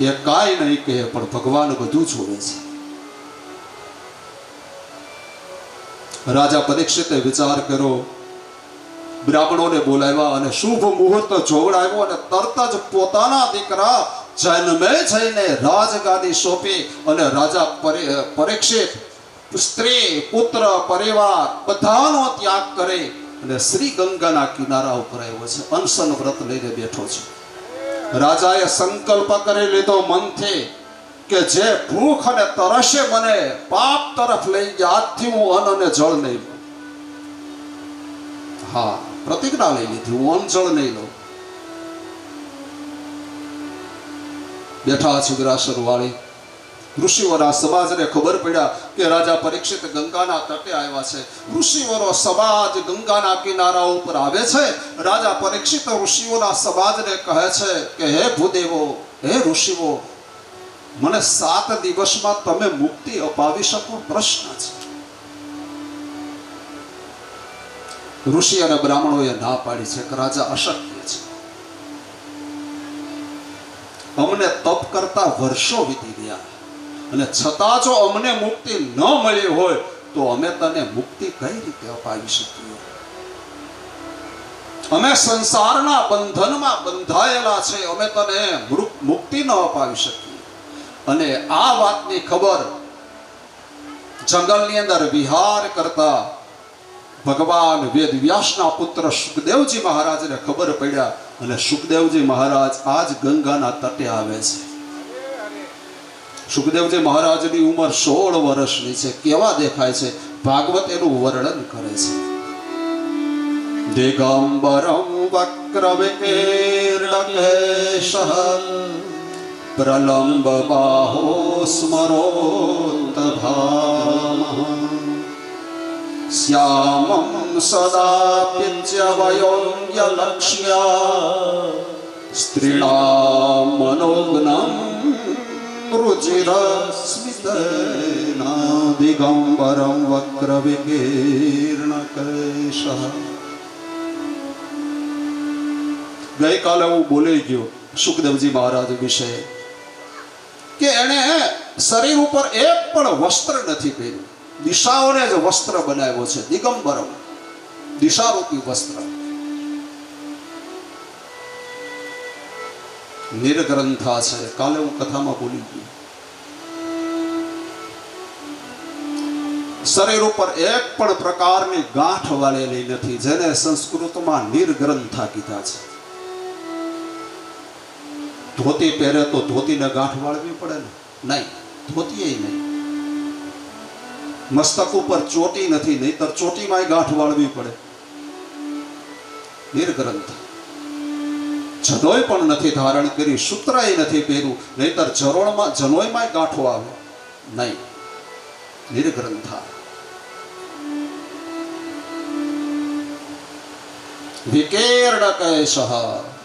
એ કાંઈ નહીં કહે પણ ભગવાન બધું જોવે છે. રાજા પરીક્ષિતે વિચાર કર્યો, બ્રાહ્મણોને બોલાવ્યા અને શુભ મુહૂર્ત જોવડાવ્યો અને તરત જ પોતાના દીકરા જન્મે જઈને રાજગાદી સોંપી અને રાજા પરીક્ષિત સ્ત્રી પુત્ર પરિવાર બધાનો ત્યાગ કરે અને શ્રી ગંગાના કિનારા ઉપર આવ્યો છે. અનશન વ્રત લઈને બેઠો છે. રાજાએ સંકલ્પ કરી લીધો મનથી કે જે ભૂખ અને તરસે મને પાપ તરફ લઈ ગયા, આજથી હું અન્ન અને જળ નહીં લઉં. હા, પ્રતિજ્ઞા લઈ લીધી, હું અન્ન જળ નહીં લઉં. બેઠા છે વિરાસર વાળી. ઋષિઓના સમાજને ખબર પડ્યા કે રાજા પરીક્ષિત ગંગાના તટે આવ્યા છે. ઋષિઓનો સમાજ ગંગાના કિનારા ઉપર આવે છે. રાજા પરીક્ષિત ઋષિઓના સમાજને કહે છે કે હે ભૂદેવો, હે ઋષિઓ, મને 7 દિવસમાં તમે મુક્તિ અપાવી શકો? પ્રશ્ન છે. ઋષિ અને બ્રાહ્મણોએ ના પાડી છે કે રાજા અશક્ય છે. અમને તપ કરતા વર્ષો વીતી ગયા અને છતાં જો અમને મુક્તિ ન મળી હોય તો અમે તને મુક્તિ કઈ રીતે અપાવી શકીએ? અમે સંસારના બંધનમાં બંધાયેલા છે, અમે તને મુક્તિ ન અપાવી શકીએ. અને આ વાતની ખબર જંગલની અંદર વિહાર કરતા ભગવાન વેદવ્યાસના પુત્ર સુખદેવજી મહારાજને ખબર પડ્યા અને સુખદેવજી મહારાજ આજ ગંગાના તટે આવે છે. સુખદેવજી મહારાજની ઉંમર 16 વર્ષની છે. કેવા દેખાય છે? ભાગવત એનું વર્ણન કરે છે. દિગંબરમ વક્રવિકીર્ણકેશઃ પ્રલંબ બાહો સ્મરોતભામઃ શ્યામં સદા પિત્યવયોગ્ય લક્ષ્યા સ્ત્રીણામ મનોગ્નમ રુચિરસ્મિતેના દિગંબરમ વક્રવિકીર્ણકેશઃ. ગઈકાલે હું બોલી ગયો સુખદેવજી મહારાજ વિશે કે એણે શરીર ઉપર એક પણ વસ્ત્ર નથી પહેર્યું. દિશાઓને જ વસ્ત્ર બનાવ્યો છે. દિગંબરમ, દિશારૂપી વસ્ત્ર. નિર્ગ્રંથા છે. કાલે હું કથામાં બોલી ગયો. શરીર ઉપર એક પણ પ્રકારની ગાંઠ વાળેલી નથી, જેને સંસ્કૃતમાં નિર્ગ્રંથા કીધા છે. ધોતી પહેરે તો ધોતીને ગાંઠ વાળવી પડે ને? નહીં, ધોતી નહીં. મસ્તક ઉપર ચોટી નથી, નહીતર ચોટીમાં ગાંઠ વાળવી પડે. નિર્ગ્રંથ. જનોય પણ નથી ધારણ કરી, સૂત્રય નથી પહેર્યું, નહીતર જનોયમાં ગાંઠો આવે. નહીં, નિર્ગ્રંથા. વિકીર્ણકેશઃ,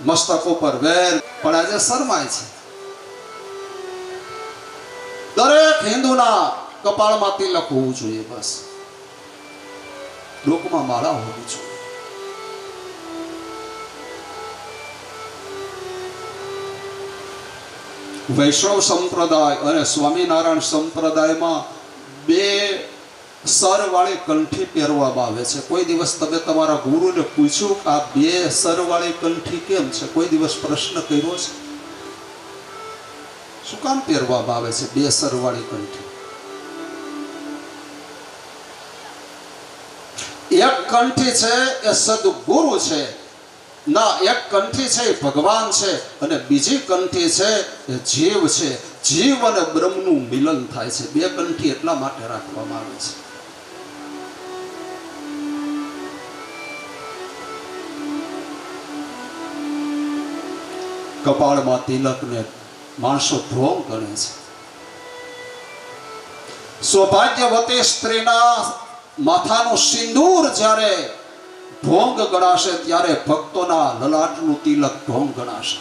મસ્તક ઉપર વેર પણ આજે શરમાય છે. દરેક હિન્દુના કપાળમાં તિલક હોવું જોઈએ, બસ. ડોકમાં માળા હોવી જોઈએ. વૈષ્ણવ સંપ્રદાય અને સ્વામિનારાયણ સંપ્રદાયમાં 2 સર વાળી કંઠી પહેરવામાં આવે છે. કોઈ દિવસ તમે તમારા ગુરુને પૂછ્યું કે આ 2 સર વાળી કંઠી કેમ છે? કોઈ દિવસ પ્રશ્ન કર્યો છે? શું કામ પહેરવામાં આવે છે 2 સર વાળી કંઠી? એક કંઠી છે એ સદગુરુ છે, ના, એક કંઠી છે એ ભગવાન છે, અને બીજી કંઠી છે એ જીવ છે. જીવ અને બ્રહ્મનું મિલન થાય છે. 2 કંઠી એટલા માટે રાખવામાં આવે છે. કપાળમાં તિલકને માણસો ઢોંગ ગણે છે. સૌભાગ્યવતી સ્ત્રીના માથાનું સિંદૂર જ્યારે ઢોંગ ગણાશે ત્યારે ભક્તોના લલાટનું તિલક ઢોંગ ગણાશે.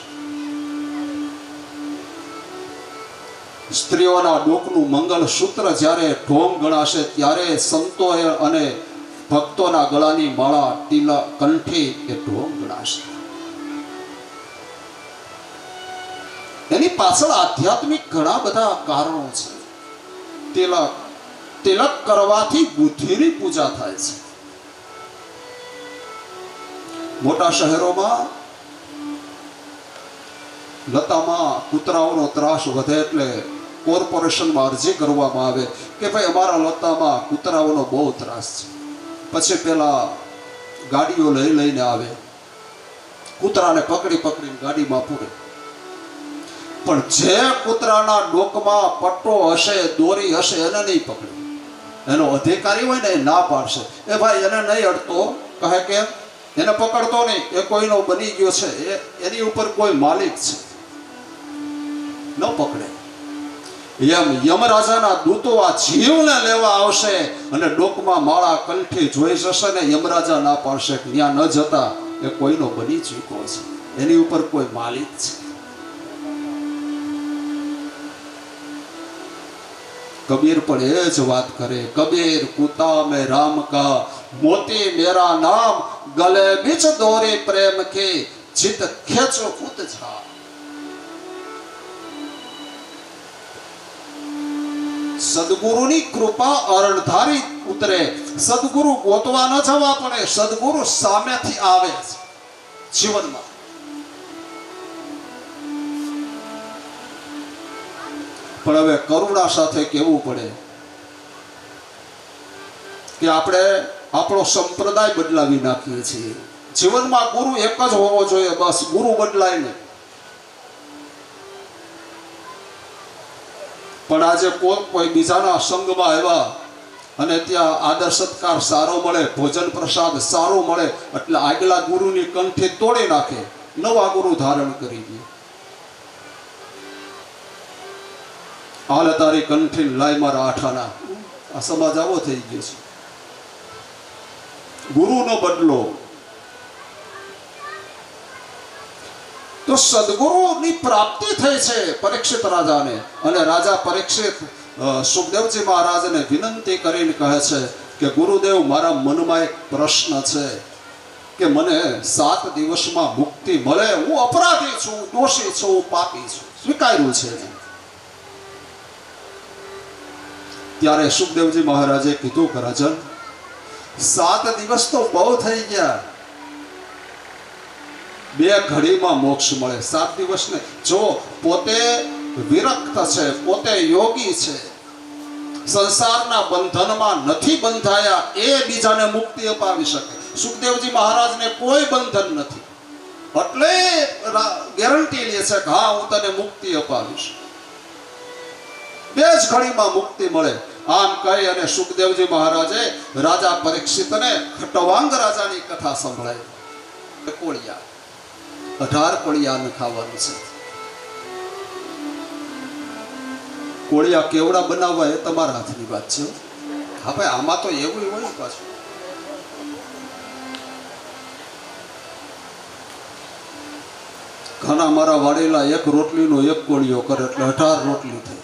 સ્ત્રીઓના ડોકનું મંગળ સૂત્ર જ્યારે ઢોંગ ગણાશે ત્યારે સંતોએ અને ભક્તોના ગળાની માળા તિલક કંઠી એ ઢોંગ ગણાશે. એની પાછળ આધ્યાત્મિક ઘણા બધા કારણો છે. તિલક કરવાથી બુદ્ધિની પૂજા થાય છે. મોટા શહેરોમાં લતામાં કૂતરાઓનો ત્રાસ વધે એટલે કોર્પોરેશનમાં અરજી કરવામાં આવે કે ભાઈ અમારા લતામાં કૂતરાઓનો બહુ ત્રાસ છે. પછી પેલા ગાડીઓ લઈને આવે, કૂતરાને પકડીને ગાડીમાં પૂરે. પણ જે કૂતરાના ડોકમાં પટ્ટો હશે, દોરી હશે, એને નહીં પકડે. એનો અધિકારી હોય ને એ ના પાડશે, એ ભાઈ એને નહીં અડતો, કહે કે એને પકડતો નહીં, એ કોઈનો બની ગયો છે, એની ઉપર કોઈ માલિક છે, ન પકડે. એમ યમરાજાના દૂતો આ જીવને લેવા આવશે અને ડોકમાં માળા કંઠી જોઈ જશે ને યમરાજા ના પાડશે કે ત્યાં ન જતા, એ કોઈનો બની ચૂક્યો છે, એની ઉપર કોઈ માલિક છે. કબીર પણ એ જ વાત કરે, કબીર કુતા મેં રામ કા, મોતી મેરા નામ, ગલે બીચ દોરી પ્રેમ કે, ચિત ખેંચો કૂદ જા. સદગુરુની કૃપા અરણધારી ઉતરે. સદગુરુ ગોતવા ન જવા પડે, સદગુરુ સામેથી આવે છે જીવનમાં. પણ હવે કરુણા સાથે કહેવું પડે કે આપણે આપણો સંપ્રદાય બદલાવી નાખીએ છીએ. જીવનમાં ગુરુ એક જ હોવો જોઈએ, બસ, ગુરુ બદલાય નહીં. પણ આજે કોઈ બીજાના સંગમાં આવ્યા અને ત્યાં આદર સત્કાર સારો મળે, ભોજન પ્રસાદ સારો મળે એટલે આગલા ગુરુની કંઠી તોડી નાખે, નવા ગુરુ ધારણ કરી દે. હાલે તારી કંઠી લાય મારા આઠાના. આ સમાજ આવો થઈ ગયો છે. ગુરુનો બદલો. તો સદગુરુની પ્રાપ્તિ થઈ છે પરીક્ષિત રાજાને, અને રાજા પરીક્ષિત સુખદેવજી મહારાજને વિનંતી કરીને કહે છે કે ગુરુદેવ, મારા મનમાં એક પ્રશ્ન છે કે મને 7 દિવસમાં મુક્તિ મળે. હું અપરાધી છું, દોષી છું, પાપી છું, સ્વીકાર્યું છે. ત્યારે સુખદેવજી મહારાજે કીધું કે રાજન, 7 દિવસ તો બહુ થઈ ગયા, 2 ઘડીમાં મોક્ષ મળે. 7 દિવસ ને જો પોતે વિરક્ત છે, પોતે યોગી છે, સંસારના બંધનમાં નથી બંધાયા, એ બીજાને મુક્તિ અપાવી શકે. સુખદેવજી મહારાજને કોઈ બંધન નથી, એટલે ગેરંટી લે છે કે હા, હું તને મુક્તિ અપાવીશ. 2 જ ઘડીમાં મુક્તિ મળે. આમ કહી અને સુખદેવજી મહારાજે રાજા પરીક્ષિતને ખટવાંગ રાજાની કથા સંભળાવી. કોળિયા 18 કોળિયા ખાવાનું છે. કોળિયા કેવડા બનાવવા એ તમારા હાથની વાત છે. હા ભાઈ, આમાં તો એવું હોય પાછું. ઘણા મારા વાડેલા 1 રોટલીનો 1 કોળિયો કરે એટલે 18 રોટલી થઈ.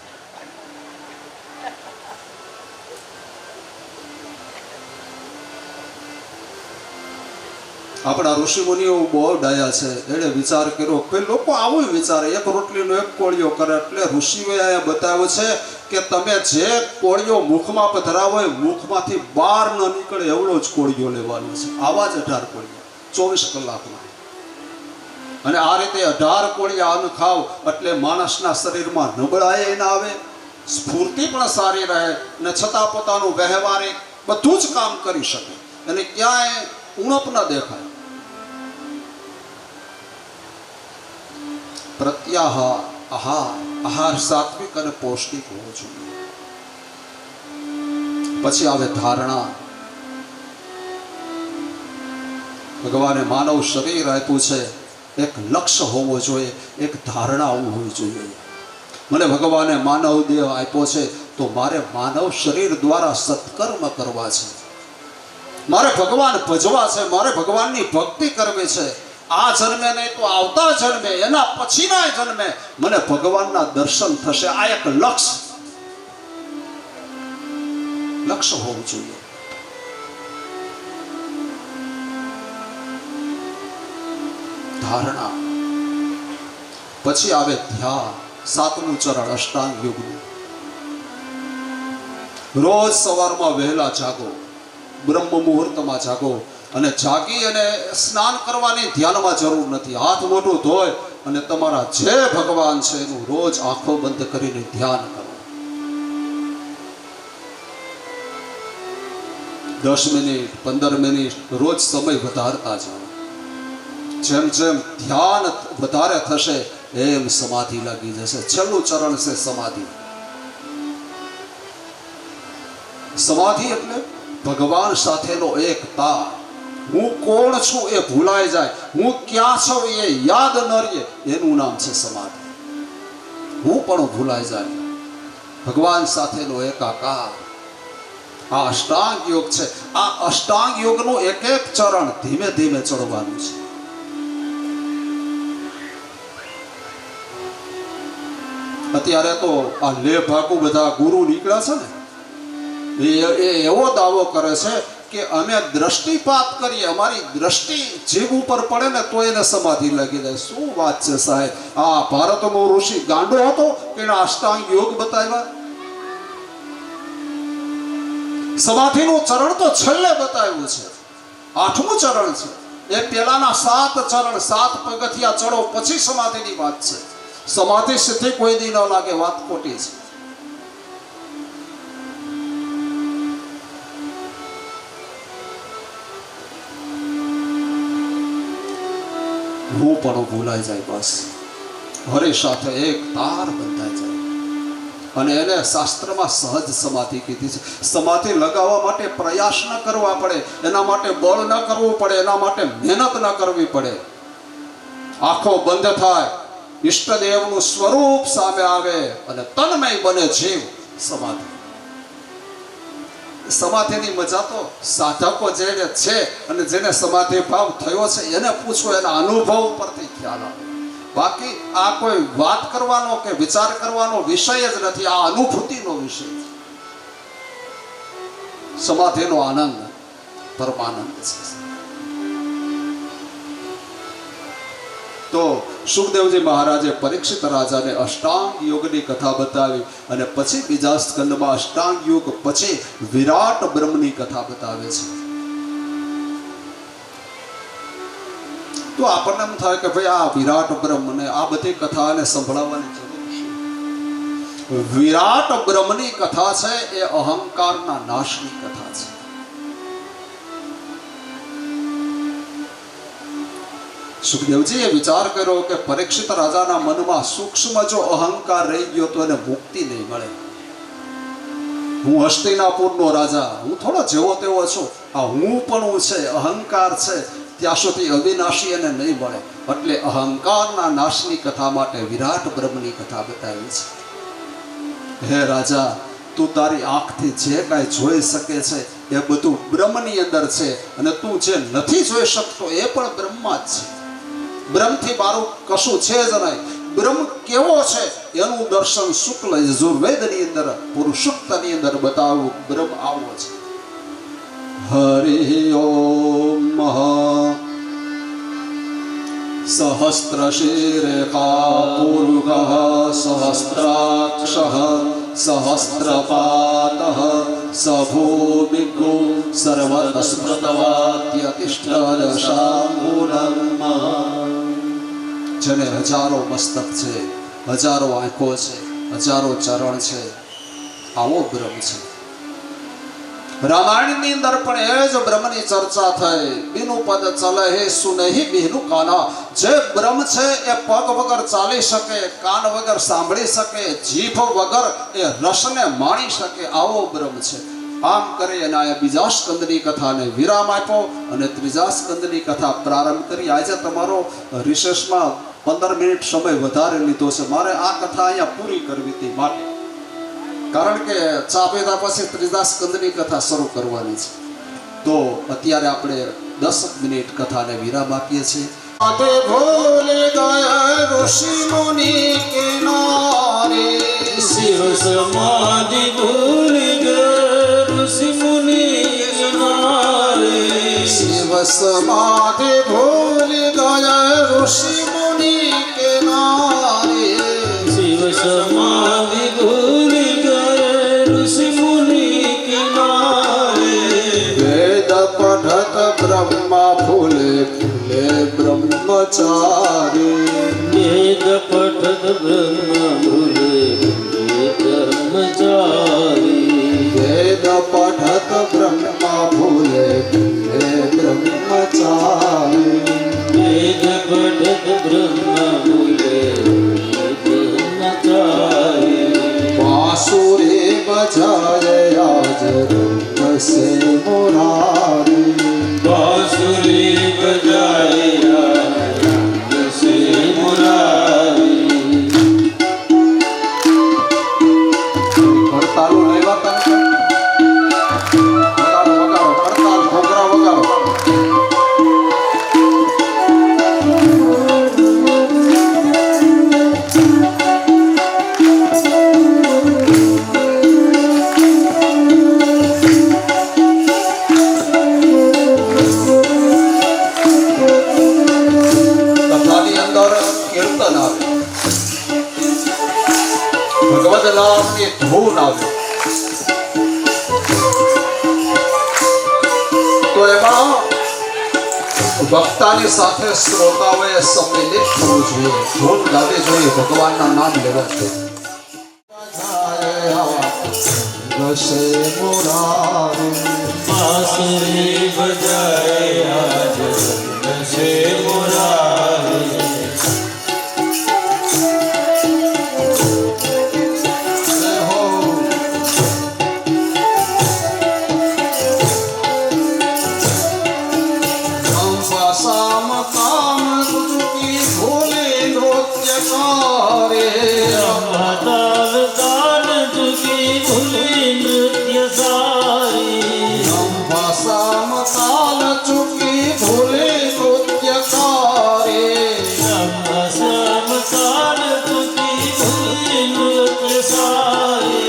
આપણા ઋષિમુનિઓ બહુ ડાયા છે. એણે વિચાર કર્યો કે લોકો આવું વિચારે, 1 રોટલીનો 1 કોળિયો કરે. એટલે ઋષિઓએ બતાવ્યું છે કે તમે જે કોળિયો મુખમાં પધરાવો હોય, મુખમાંથી બહાર ન નીકળે એવડો જ કોળિયો લેવાનો છે. આવા જ 18 કોળિયા 24 કલાકમાં. અને આ રીતે 18 કોળિયા અન્ન ખાવ એટલે માણસના શરીરમાં નબળાઈ ના આવે, સ્ફૂર્તિ પણ સારી રહે, અને છતાં પોતાનું વ્યવહારિક બધું જ કામ કરી શકે, અને ક્યાંય ઉણપ ન દેખાય. પ્રત્યાહાર, આહાર સાત્વિક અને પૌષ્ટિક હોવો જોઈએ. પછી આવે ધારણા. ભગવાને માનવ શરીર આપ્યું છે, એક લક્ષ્ય હોવો જોઈએ, એક ધારણા હોવી જોઈએ. મને ભગવાને માનવ દેહ આપ્યો છે તો મારે માનવ શરીર દ્વારા સત્કર્મ કરવા છે. મારે ભગવાન ભજવા છે, મારે ભગવાનની ભક્તિ કરવી છે. આ જન્મે નહીં તો આવતા જન્મે, એના પછીના જન્મે મને ભગવાનના દર્શન થશે. આ એક લક્ષ્ય હોવું જોઈએ. ધારણા, પછી આવે ધ્યાન. 7મું ચરણ અષ્ટાંગ યોગનું. રોજ સવારમાં વહેલા જાગો, બ્રહ્મ મુહૂર્તમાં જાગો, અને જાગી અને સ્નાન કરવાની ધ્યાનમાં જરૂર નથી. હાથ મોઢું ધોય અને તમારા જે ભગવાન છે એનું રોજ આંખો બંધ કરીને ધ્યાન કરો. 10 મિનિટ 15 મિનિટ રોજ સમય વધારતા જાઓ. જેમ જેમ ધ્યાન વધારે થશે એમ સમાધિ લાગી જશે. છેલ્લું ચરણ છે સમાધિ. સમાધિ એટલે ભગવાન સાથેનો એક તાર. હું કોણ છું એ ભૂલાઈ જાય, હું ક્યાં છું એ યાદ ન રહે, એનું નામ છે સમાધિ. હું પણ ભૂલાઈ જાય, ભગવાન સાથેનો એકાકાર. આ અષ્ટાંગ યોગ છે. આ અષ્ટાંગ યોગનું એક એક ચરણ ધીમે ધીમે ચડવાનું છે. અત્યારે તો આ લે ભાગુ બધા ગુરુ નીકળ્યા છે ને, એ એવો દાવો કરે છે કે અમે દ્રષ્ટિપાત કરીએ, અમારી દ્રષ્ટિ જીભ ઉપર પડે ને તો એને સમાધિ લાગી જાય. શું વાત છે સાહેબ! આ ભારતનો ઋષિ ગાંડો હતો કે એના અષ્ટાંગ યોગ બતાવ્યા? સમાધિનું ચરણ તો છેલ્લે બતાવ્યું છે. 8મું ચરણ છે. એ પેલાના 7 ચરણ 7 પગથિયા ચડો પછી સમાધિની વાત છે. સમાધિ સિદ્ધિ કોઈ દી ન લાગે, વાત ખોટી છે. હું પણ ભૂલાઈ જાય, બસ હરે સાથે એક તાર બંધાઈ જાય. અને એને શાસ્ત્રમાં સહજ સમાધિ કીધી છે. સમાધિ લગાવવા માટે પ્રયાસ ન કરવા પડે, એના માટે બળ ન કરવું પડે, એના માટે મહેનત ન કરવી પડે. આંખો બંધ થાય, ઈષ્ટદેવનું સ્વરૂપ સામે આવે અને તન્મય બને જીવ. સમાધિ, સમાધિની મજા તો સાધકો જેને છે અને જેને સમાધિ ભાવ થયો છે એને પૂછો, એના અનુભવ પરથી ખ્યાલ આવે. બાકી આ કોઈ વાત કરવાનો કે વિચાર કરવાનો વિષય જ નથી, આ અનુભૂતિનો વિષય છે. સમાધિનો આનંદ પરમાનંદ છે. તો સુખદેવજી મહારાજે પરીક્ષિત રાજાને અષ્ટાંગ યોગની કથા બતાવી અને પછી બીજા સ્કંદમાં અષ્ટાંગ યોગ પછી વિરાટ બ્રહ્મની કથા બતાવે છે. તો આપણને એમ થાય કે ભાઈ આ વિરાટ બ્રહ્મ ને આ બધી કથાને સંભળાવવાની જરૂર છે. વિરાટ બ્રહ્મની કથા છે એ અહંકારના નાશની કથા છે. સુખદેવજીએ વિચાર કર્યો કે પરીક્ષિત રાજાના મનમાં સૂક્ષ્મ જો અહંકાર રહી ગયો તો એને મુક્તિ નહીં મળે. હું હસ્તિનાપુરનો રાજા, હું થોડો જેવો તેવો છું, આ હું પણ છે, અહંકાર છે, ત્યાં સુધી અવિનાશી એને નહીં મળે. એટલે અહંકારના નાશની કથા માટે વિરાટ બ્રહ્મની કથા બતાવી છે. હે રાજા, તું તારી આંખથી જે કાંઈ જોઈ શકે છે એ બધું બ્રહ્મની અંદર છે, અને તું જે નથી જોઈ શકતો એ પણ બ્રહ્મમાં જ છે. બ્રહ્મથી મારું કશું છે જ નહીં. બ્રહ્મ કેવો છે એનું દર્શન શુક્લ યજુર્વેદની અંદર પુરુષોક્તની અંદર બતાવું. બ્રહ્મ આવો છે. હરિ ઓમ સહસ્ત્ર શિરેખા પૂર્વ સહસ્ત્રાક્ષ સહસ્ત્રપાત સભૂમિગો સર્વતસ્મૃતવાત્યતિષ્ઠદશાંગુલમ. જેને હજારો મસ્તક છે, હજારો આંખો છે, હજારો ચરણ છે, આવો બ્રહ્મ છે. રામાયણની અંદર પણ એ જ બ્રહ્મની ચર્ચા થઈ. બીનું પદ ચલે હે સુનેહી બીનું કાના. જે બ્રહ્મ છે એ પગ વગર ચાલી શકે, કાન વગર સાંભળી શકે, જીભ વગર એ રસને માણી શકે, આવો બ્રહ્મ છે. આમ કરી અને આ બીજા સ્કંદની કથાને વિરામ આપ્યો અને ત્રીજા સ્કંદની કથા પ્રારંભ કરી. આજે તમારો રિસેસમાં 15 મિનિટ સમય વધારે લીધો છે. મારે આ કથા અહીંયા પૂરી કરવી હતી માટે, કારણ કે ચા પીધા પછી ત્રીજા સ્કંદની કથા શરૂ કરવાની છે. તો અત્યારે આપણે 10 મિનિટ કથાને વિરામ આપીએ છીએ. आधे भूल गए ऋषि मुनि किनारे शिव समाधि भूल गए ऋषि मुनि किनारे शिव समाधि भूल गए ऋषि मुनि किनारे शिव समाधि भूल गए ऋषि मुनि किनारे वेद पढ़त ब्रह्मा फूले फूले ब्रह्मचारी वेद पठत ब्रह्म भूले ब्रह्मचारी वेद पढ़त ब्रह्मा फूले फूले ब्रह्मचारी वेद पठत ब्रह्म भूले ब्रह्मचारी बांसुरी बजाए आज रंग से मुरारी बांसुरी बजाए रंग से मुरारी કરતાલો લેવા તમે વગાડો વગાડો કરતાલ ઘોઘરા વગાડો કથાની અંદર કીર્તન આવે, ભગવદ નામની ધૂન આવે. તો એમાં વક્તાની સાથે શ્રોતાઓએ સંમિલિત થવું જોઈએ, ધૂન ગાવી જોઈએ, ભગવાનના નામ લેવા જોઈએ. રસે મુરારી बांसुरी बजाए आज रंग से मुरारी हो साम काम की भोले नृत्य कारे ताल ताल तुकी भूली नृत्य सारी साम काल चुकी भोले नृत्य कारे सम ताल तुकी भूली नृत्य सारी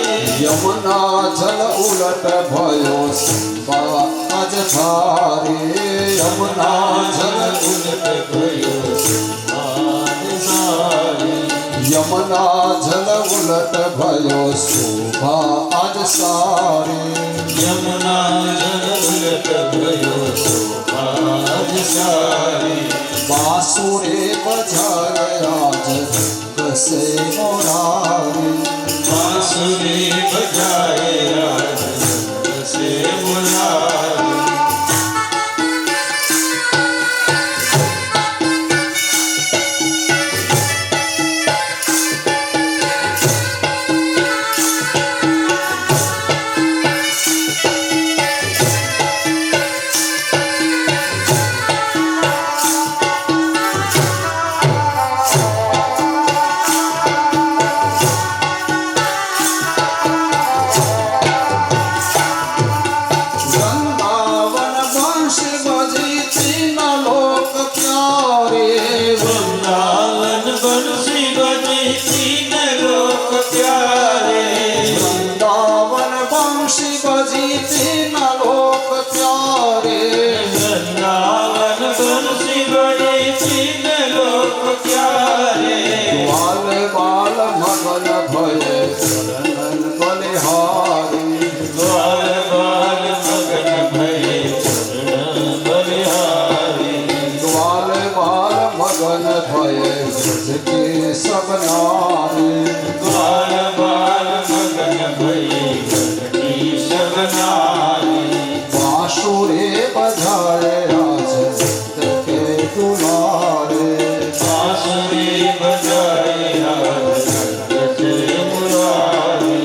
यमुना जल उलट भयो संबा अज धारे यमुना जल उलट भयो यमुना जल उलट भयो शोभा आज सारे यमुना जल उलट भयो आज सारी बांसुरी बजाए आज रंग से मुरारी बांसुरी बजाए आज रंग से मुरारी वृंदावन वंशी बजी तीन लोक प्यारे वृंदावन बंसी बजी तीन लोक प्यारे वृंदावन वंशी बजी तीन लोक प्यारे वृंदावन बंसी बजी तीन लोक प्यारे ग्वाल बाल मगन भये शरणन बलिहारी ग्वाल बाल मगन भये शरण बलिहारी ग्वाल बाल मगन भये ब्रज के सब नारी ग्वाल बाल मगन भये ब्रज की सब नारी बांसुरी बजाए आज नृत्य के दुलारे बांसुरी बजाए आज रंग से मुरारी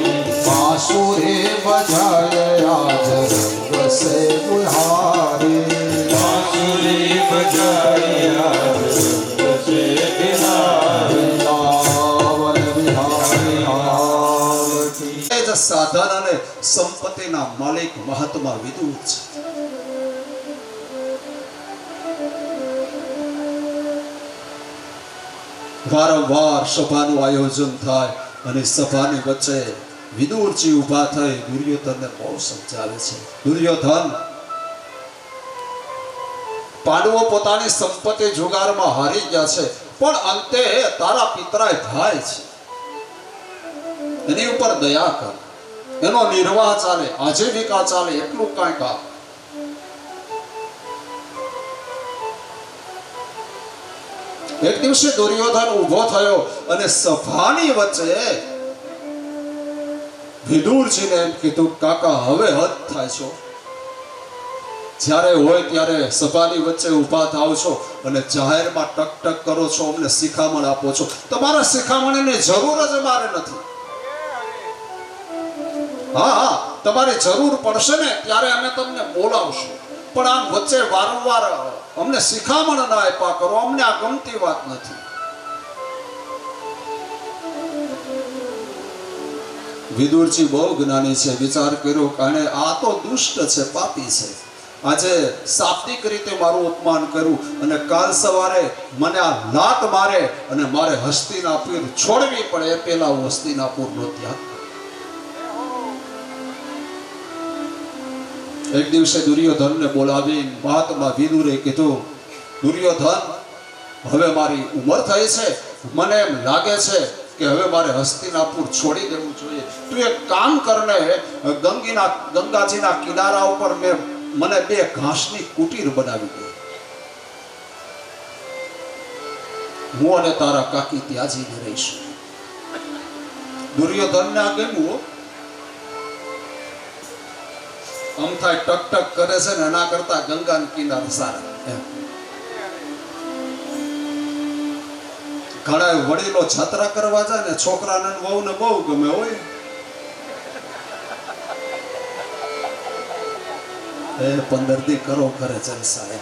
बांसुरी बजाए आज रंग से बुहारी बांसुरी बजाए आज रंग से बिहारी वृंदावन बिहारी लाल की એ જ સાધન અને સંપત્તિના માલિક મહાત્મા વિદુર છે. વારંવાર સભાનું આયોજન થાય અને સભાની વચ્ચે વિદુરજી ઊભા થઈ દુર્યોધનને બહુ સમજાવે છે. દુર્યોધન, પાંડવો પોતાની સંપત્તિ જુગારમાં હારી ગયા છે, પણ અંતે તારા પિતરાય ભાઈ છે, એની ઉપર દયા કર, એનો નિર્વાહ ચાલે, આજીવિકા ચાલે એટલું કાંઈક આપ. એક દિવસે દુર્યોધન ઊભો થયો અને સભાની વચ્ચે વિદુરજીને એમ કીધું, કાકા હવે હદ થાય છો. જ્યારે હોય ત્યારે સભાની વચ્ચે ઊભા થાવ છો અને જાહેરમાં ટક કરો છો, અમને શિખામણ આપો છો. તમારા શિખામણની જરૂર જ મારે નથી. હા, તમારી જરૂર પડશે ને ત્યારે અમે તમને બોલાવશું, પણ આમ વચ્ચે વારંવાર અમને શિખામણ ના આપ્યા કરો, અમને આ ગમતી વાત નથી. વિદુરજી બહુ જ્ઞાની છે. વિચાર કર્યો કે આ તો દુષ્ટ છે, પાપી છે. આજે શાબ્દિક રીતે મારું અપમાન કર્યું અને કાલ સવારે મને આ લાત મારે અને મારે હસ્તિનાપુર છોડવી પડે એ પહેલા હું હસ્તિનાપુરનો ત્યાગ. એક દિવસે દુર્યોધનને બોલાવી મહાત્મા વિદુરે કીધું, દુર્યોધન, હવે મારી ઉંમર થઈ છે, મને એમ લાગે છે કે હવે મારે હસ્તિનાપુર છોડી દેવું જોઈએ. તું એક કામ કરને, ગંગાજીના કિનારા ઉપર મને 2 ઘાસની કુટીર બનાવી દે. હું અને તારા કાકી ત્યાં જઈને રહીશું. દુર્યોધનને આ ગમ્યું. આમ થાય ટક કરે છે ને, એના કરતા ગંગાના કિનારે સારા. ઘણા વડીલો છાત્રા કરવા જાય ને, છોકરાને વહુને બહુ ગમે હોય. એ 15 દી કરો કરે જલસા.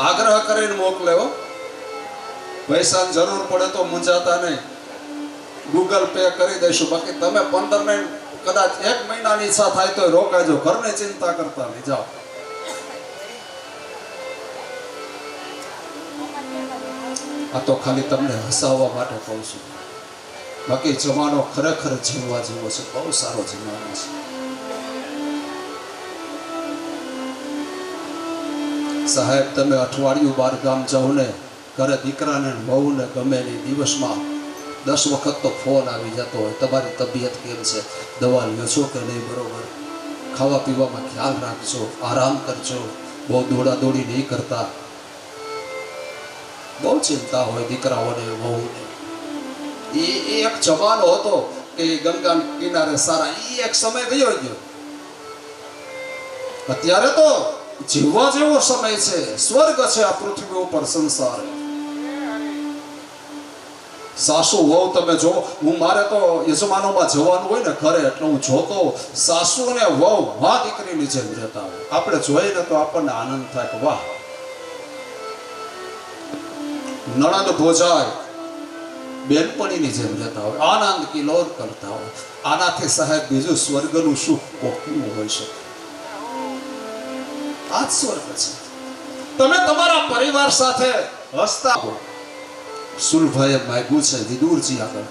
આગ્રહ કરીને મોકલે હો. પૈસાની જરૂર પડે તો મૂંઝાતા નહીં, ગૂગલ પે કરી દઈશું. બાકી તમે 15 ને કદાચ 1 મહિનાની ઈચ્છા થાય તો રોકાજો, ઘરની ચિંતા કરતા નહીં. જાઓ. આ તો ખાલી તમને હસાવવા માટે કહું છું. બાકી જમાનો ખરેખર જીવવા જેવો છે, બહુ સારો જમાનો છે. સાહેબ, તમે અઠવાડિયું 12 ગામ જાઓ ને, ઘરે દીકરાને વહુને ગમે નહીં, દિવસમાં 10 વખત તો ફોન આવી જતો હોય, તમારી તબિયત કેમ છે, દવા લ્યો છો કે નહીં, બરોબર, ખાવા પીવામાં ખ્યાલ રાખજો, આરામ કરજો, બહુ દોડાદોડી નહીં કરતા. બહુ ચિંતા હોય દીકરાઓને વહુને. એ એક જમાનો હતો કે ગંગા કિનારે સારા. એ એક સમય ગયો. અત્યારે તો જીવવા જેવો સમય છે, સ્વર્ગ છે આ પૃથ્વી ઉપર, સંસાર. સાસુ વહુ તમે જો, મારે તો યજમાનોમાં જવાનું હોય ને ઘરે, એટલે હું જોતો સાસુ અને વહુ માં દીકરીની જેમ રહેતા હોય. આપણે જોઈને તો આપણને આનંદ થાય કે વાહ. નણંદ ભોજાય બેનપણીની જેમ રહેતા હોય, આનંદ કિલોર કરતા હોય. આનાથી સાહેબ બીજું સ્વર્ગનું સુખ કોકનું હોય શકે? આ જ સ્વર્ગ છે. તમે તમારા પરિવાર સાથે હસતા હો. સુલભાઈએ માગ્યું છે વિદુરજી આગળ,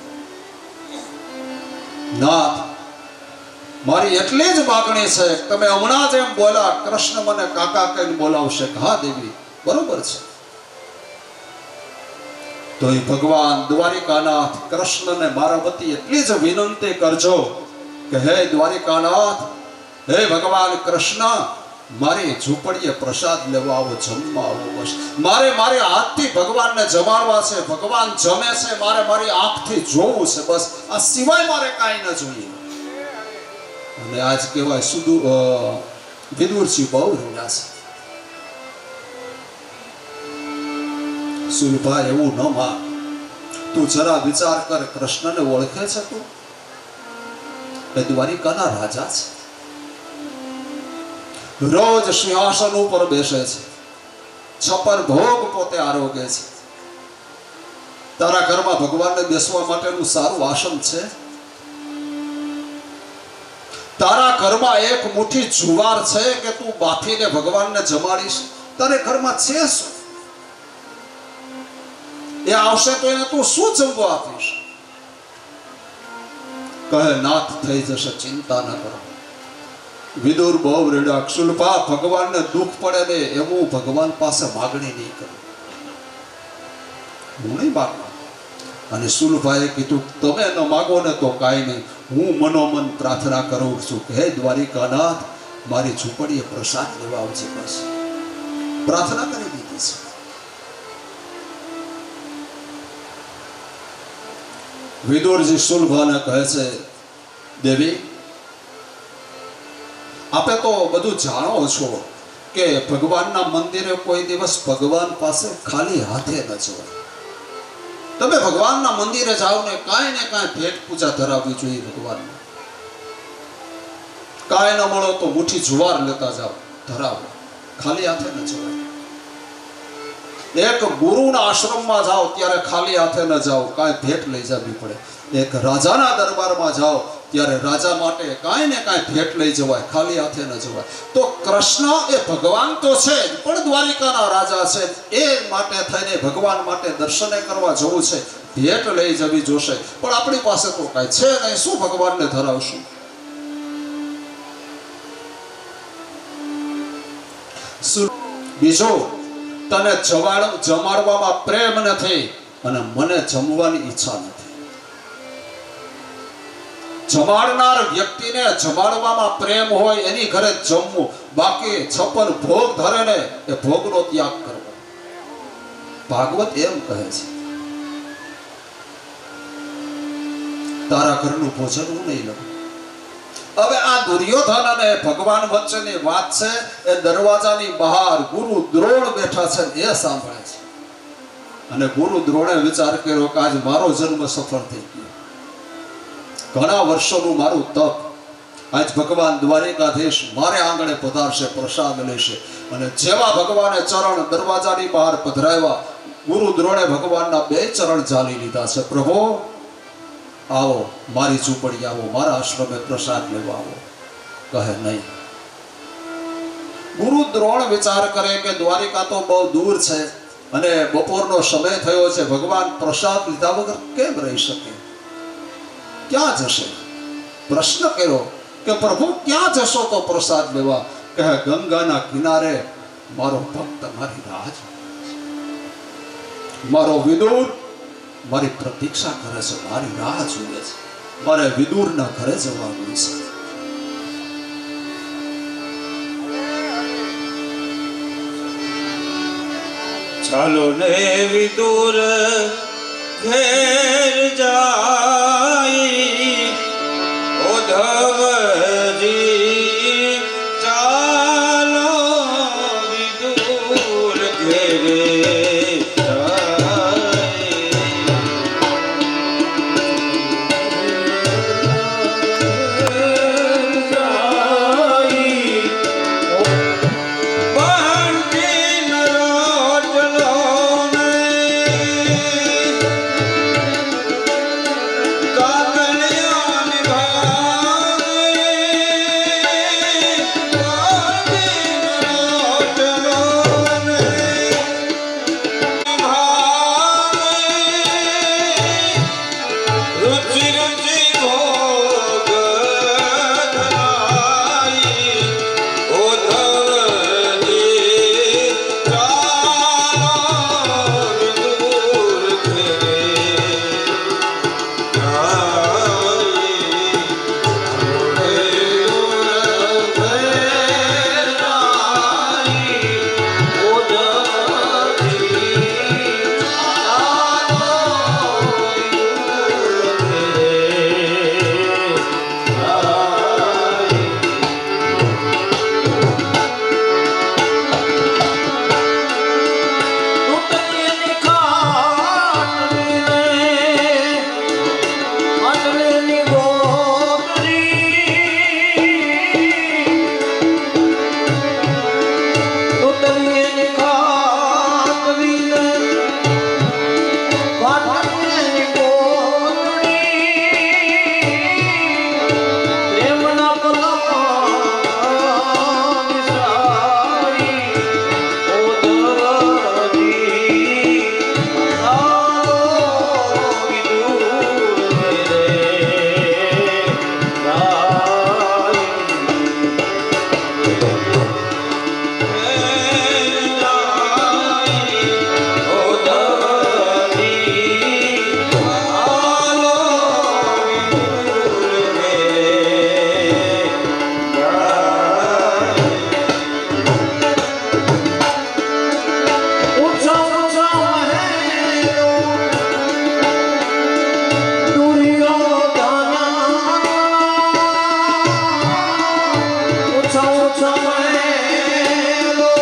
નાથ, મારી એટલી જ માગણી છે, તમે હમણાં જ એમ બોલા કૃષ્ણ મને કાકા કહીને બોલાવશે. હા દેવી, બરોબર છે. તો એ ભગવાન દ્વારિકાનાથ કૃષ્ણને મારા વતી એટલી જ વિનંતી કરજો કે હે દ્વારિકાનાથ, હે ભગવાન કૃષ્ણ, મારી ઝૂંપડીએ પ્રસાદ લેવા આવો, જમવા આવો. બસ મારે મારી હાથથી ભગવાનને જમાડવા છે, ભગવાન જમે છે, મારે મારી આંખથી જોવું છે. બસ આ સિવાય મારે કાંઈ ન જોઈએ. અને આજ કહેવાય વિદુરજી બહુ રૂડા છે. સુલભા, એવું ન માન. તું જરા વિચાર કર, કૃષ્ણને ઓળખે છે તું? એ દ્વારિકાના રાજા છે, રોજ સિંહાસન ઉપર બેસે છે, 56 ભોગ પોતે આરોગે છે. તારા ઘરમાં ભગવાનને બેસવા માટેનું સારું આસન છે? તારા ઘરમાં એક મુઠ્ઠી જુવાર છે કે તું બાફીને ભગવાનને જમાડીશ? તારે ઘરમાં છે શું? એ આવશે તો એને તું શું જમવા આપીશ? કહે નાથ થઈ જશે, ચિંતા ન કરો. વિદુર બહુ રેડા, શુલ્પા ભગવાનને દુઃખ પડે ને એમ હું ભગવાન પાસે માગણી નહીં કરું, હું નહીં માગવા. અને શુલ્પાએ કીધું તમે ન માગો ને તો કાંઈ નહીં, હું મનોમન પ્રાર્થના કરું છું કે હે દ્વારિકાનાથ મારી ઝૂંપડીએ પ્રસાદ લેવા આવજે. બસ પ્રાર્થના કરી દીધી છે. વિદુરજી શુલ્પાને કહે છે દેવી આપે તો બધું જાણો છો કે ભગવાનના મંદિરે કોઈ દિવસ ભગવાન પાસે ખાલી હાથે ન જવાય. તમે ભગવાનના મંદિરે જાઓ ને કાંઈ ભેટ પૂજા ધરાવવી જોઈએ ભગવાનને. કાંઈ ન મળો તો મુઠ્ઠી જુવાર લેતા જાઓ, ધરાવો, ખાલી હાથે ન જવાય. એક ગુરુના આશ્રમમાં જાઓ ત્યારે ખાલી હાથે ન જાઓ, કાંઈ ભેટ લઈ જવી પડે. એક રાજાના દરબારમાં જાઓ ત્યારે રાજા માટે કાંઈ ને કાંઈ ભેટ લઈ જવાય, ખાલી હાથે ન જવાય. તો કૃષ્ણ એ ભગવાન તો છે જ, પણ દ્વારિકાના રાજા છે. એ માટે થઈને ભગવાન માટે દર્શને કરવા જવું છે, ભેટ લઈ જવી જોશે. પણ આપણી પાસે તો કાંઈ છે નહીં, શું ભગવાનને ધરાવશું? બીજો તને જમાડવામાં પ્રેમ નથી અને મને જમવાની ઈચ્છા નથી. જમાડનાર વ્યક્તિને જમાડવામાં પ્રેમ હોય એની ઘરે જમવું, બાકી 56 ભોગ ધરે ને એ ભોગનો ત્યાગ કરવો. ભાગવત એમ કહે છે તારા ઘરનું ભોજન હું નહીં લઉં. હવે આ દુર્યોધન અને ભગવાન વચ્ચેની વાત છે. એ દરવાજાની બહાર ગુરુ દ્રોણ બેઠા છે, એ સાંભળે છે. અને ગુરુ દ્રોણે વિચાર કર્યો કે આજ મારો જન્મ સફળ થઈ ગયો. ઘણા વર્ષોનું મારું તપ, આજ ભગવાન દ્વારિકાધીશ મારે આંગણે પધારશે, પ્રસાદ લેશે. અને જેવા ભગવાને ચરણ દરવાજાની બહાર પધરાવ્યા, ગુરુ દ્રોણે ભગવાનના 2 ચરણ ઝાલી લીધા છે. પ્રભુ આવો, મારી ઝૂંપડી આવો, મારા આશ્રમે પ્રસાદ લેવા આવો. કહે નહીં. ગુરુ દ્રોણ વિચાર કરે કે દ્વારિકા તો બહુ દૂર છે અને બપોરનો સમય થયો છે, ભગવાન પ્રસાદ લીધા વગર કેમ રહી શકે? ક્યાં જશે? પ્રશ્ન કર્યો કે પ્રભુ ક્યાં જશો તો પ્રસાદ લેવા? કહે ગંગાના કિનારે મારો ભક્ત મારી રાહ જોવે છે. મારો વિદુર મારી પ્રતીક્ષા કરે છે, મારી રાહ જુએ છે. મારે વિદુરના ઘરે જવાનું છે. ચાલો ને વિદુર ઘેર જાય, ઉદ્ધવજી ચાલો વિદુર ઘેરે સમયેલો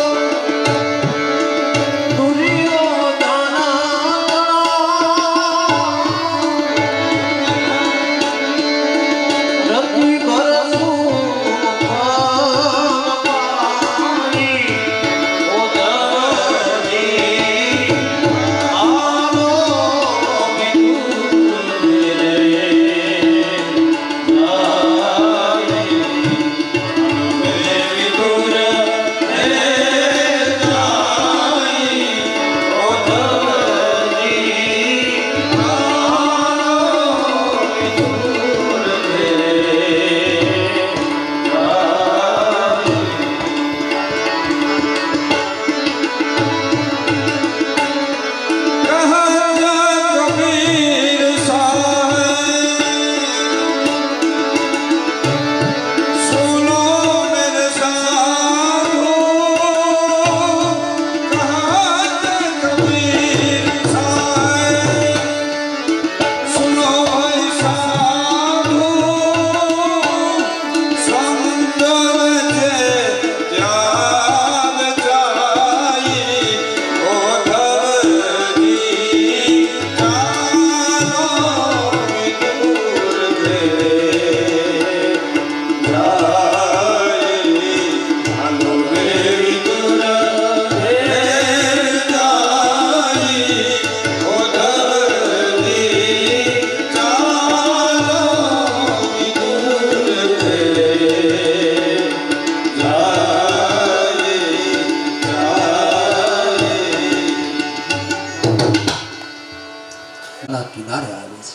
કિનારે આવે છે.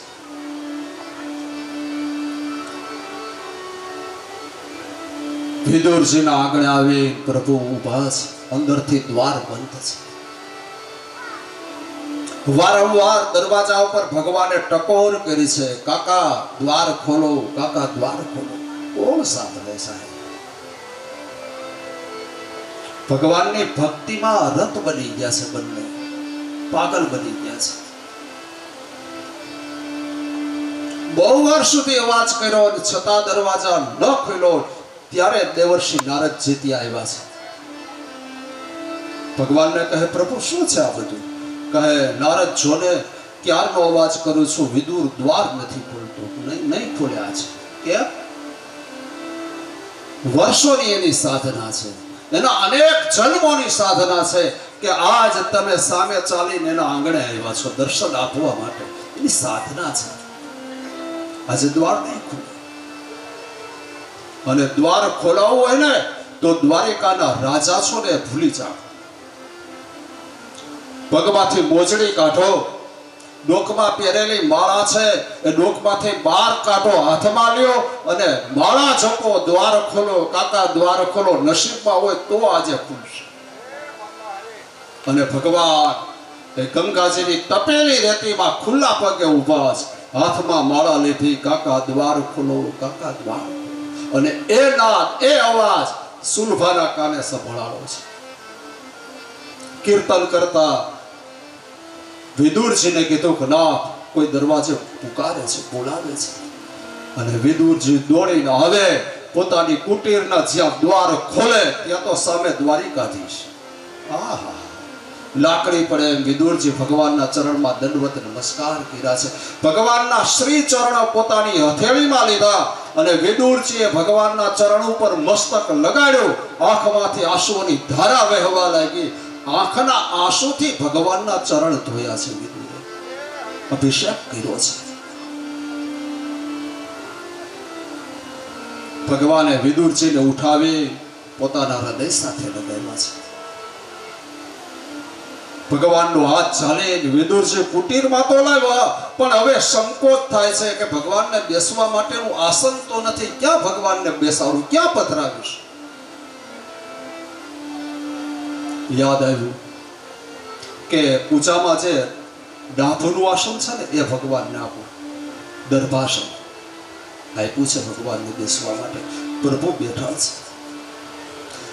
વિદુરજીના આંગણે આવી પ્રભુ ઊભા છે. અંદરથી દ્વાર બંધ છે. વારંવાર દરવાજા ઉપર ભગવાને ટકોર કરી છે, કાકા દ્વાર ખોલો, કાકા દ્વાર ખોલો. કોણ સાંભળે સાહેબ? ભગવાનની ભક્તિમાં રત બની ગયા છે, બંને પાગલ બની ગયા છે. બહુ વાર સુધી અવાજ કર્યો અને છતાં દરવાજા ન ખોલ્યો. ત્યારે દેવર્ષિ નારદજી ત્યાં આવ્યા છે. ભગવાનને કહે, પ્રભુ શું છે આ બધું? કહે, નારદ જોને ક્યારનો અવાજ કરું છું, વિદુર દ્વાર નથી ખોલતો. નહીં ખોલ્યા છે. કેમ? વર્ષોની એની સાધના છે, એના અનેક જન્મોની સાધના છે કે આજ તમે સામે ચાલીને એના આંગણે આવ્યા છો દર્શન આપવા માટે. એની સાધના છે. આજે દ્વાર નહીં ખોલે. અને દ્વાર ખોલાવવું હોય ને તો દ્વારિકાના રાજા છો ને ભૂલી જાઓ. પગમાંથી મોજડી કાઢો, ડોકમાં પહેરેલી માળા છે એ ડોકમાંથી બહાર કાઢો, હાથમાં લ્યો અને માળા જપો, દ્વાર ખોલો, કાકા દ્વાર ખોલો. નસીબમાં હોય તો આજે ખુલશે. અને ભગવાન એ ગંગાજીની તપેલી રેતીમાં ખુલ્લા પગે ઊભા છે, હાથમાં માળા લીધી, કાકા દ્વાર ખોલો, કાકા દ્વાર. અને એ નાદ, એ અવાજ સુલભાના કાને સંભળાયો છે. કીર્તન કરતા વિદુરજીને કીધું કે નાથ, કોઈ દરવાજે પુકારે છે, બોલાવે છે. અને વિદુરજી દોડીને હવે પોતાની કુટીરના જ્યાં દ્વાર ખોલે ત્યાં તો સામે દ્વારિકાધીશ. આહા, લાકડી પડે એમ વિદુરજી ભગવાનના ચરણમાં દંડવત નમસ્કાર કર્યા છે. ભગવાનના શ્રી ચરણ પોતાની હથેળીમાં લીધા અને વિદુરજીએ ભગવાનના ચરણ ઉપર મસ્તક લગાડ્યું. આંખમાંથી આંસુઓની ધારા વહેવા લાગી. આંખના આંસુથી ભગવાનના ચરણ ધોયા છે. વિદુરે અભિષેક કર્યો છે. ભગવાને વિદુરજીને ઉઠાવી પોતાના હૃદય સાથે લગાવ્યા છે. ભગવાનનો હાથ ચાલે વિદુરજી કુટીરમાં તો લાવ્યા, પણ હવે સંકોચ થાય છે કે ભગવાનને બેસવા માટેનું આસન તો નથી. ક્યાં ભગવાનને બેસાડું, ક્યાં પધરાવીશ? યાદ આવ્યું કે પૂજામાં જે ડાભનું આસન છે ને એ ભગવાનને આપો, દર્ભાસન આપ્યું છે ભગવાનને બેસવા માટે. પ્રભુ બેઠા છે.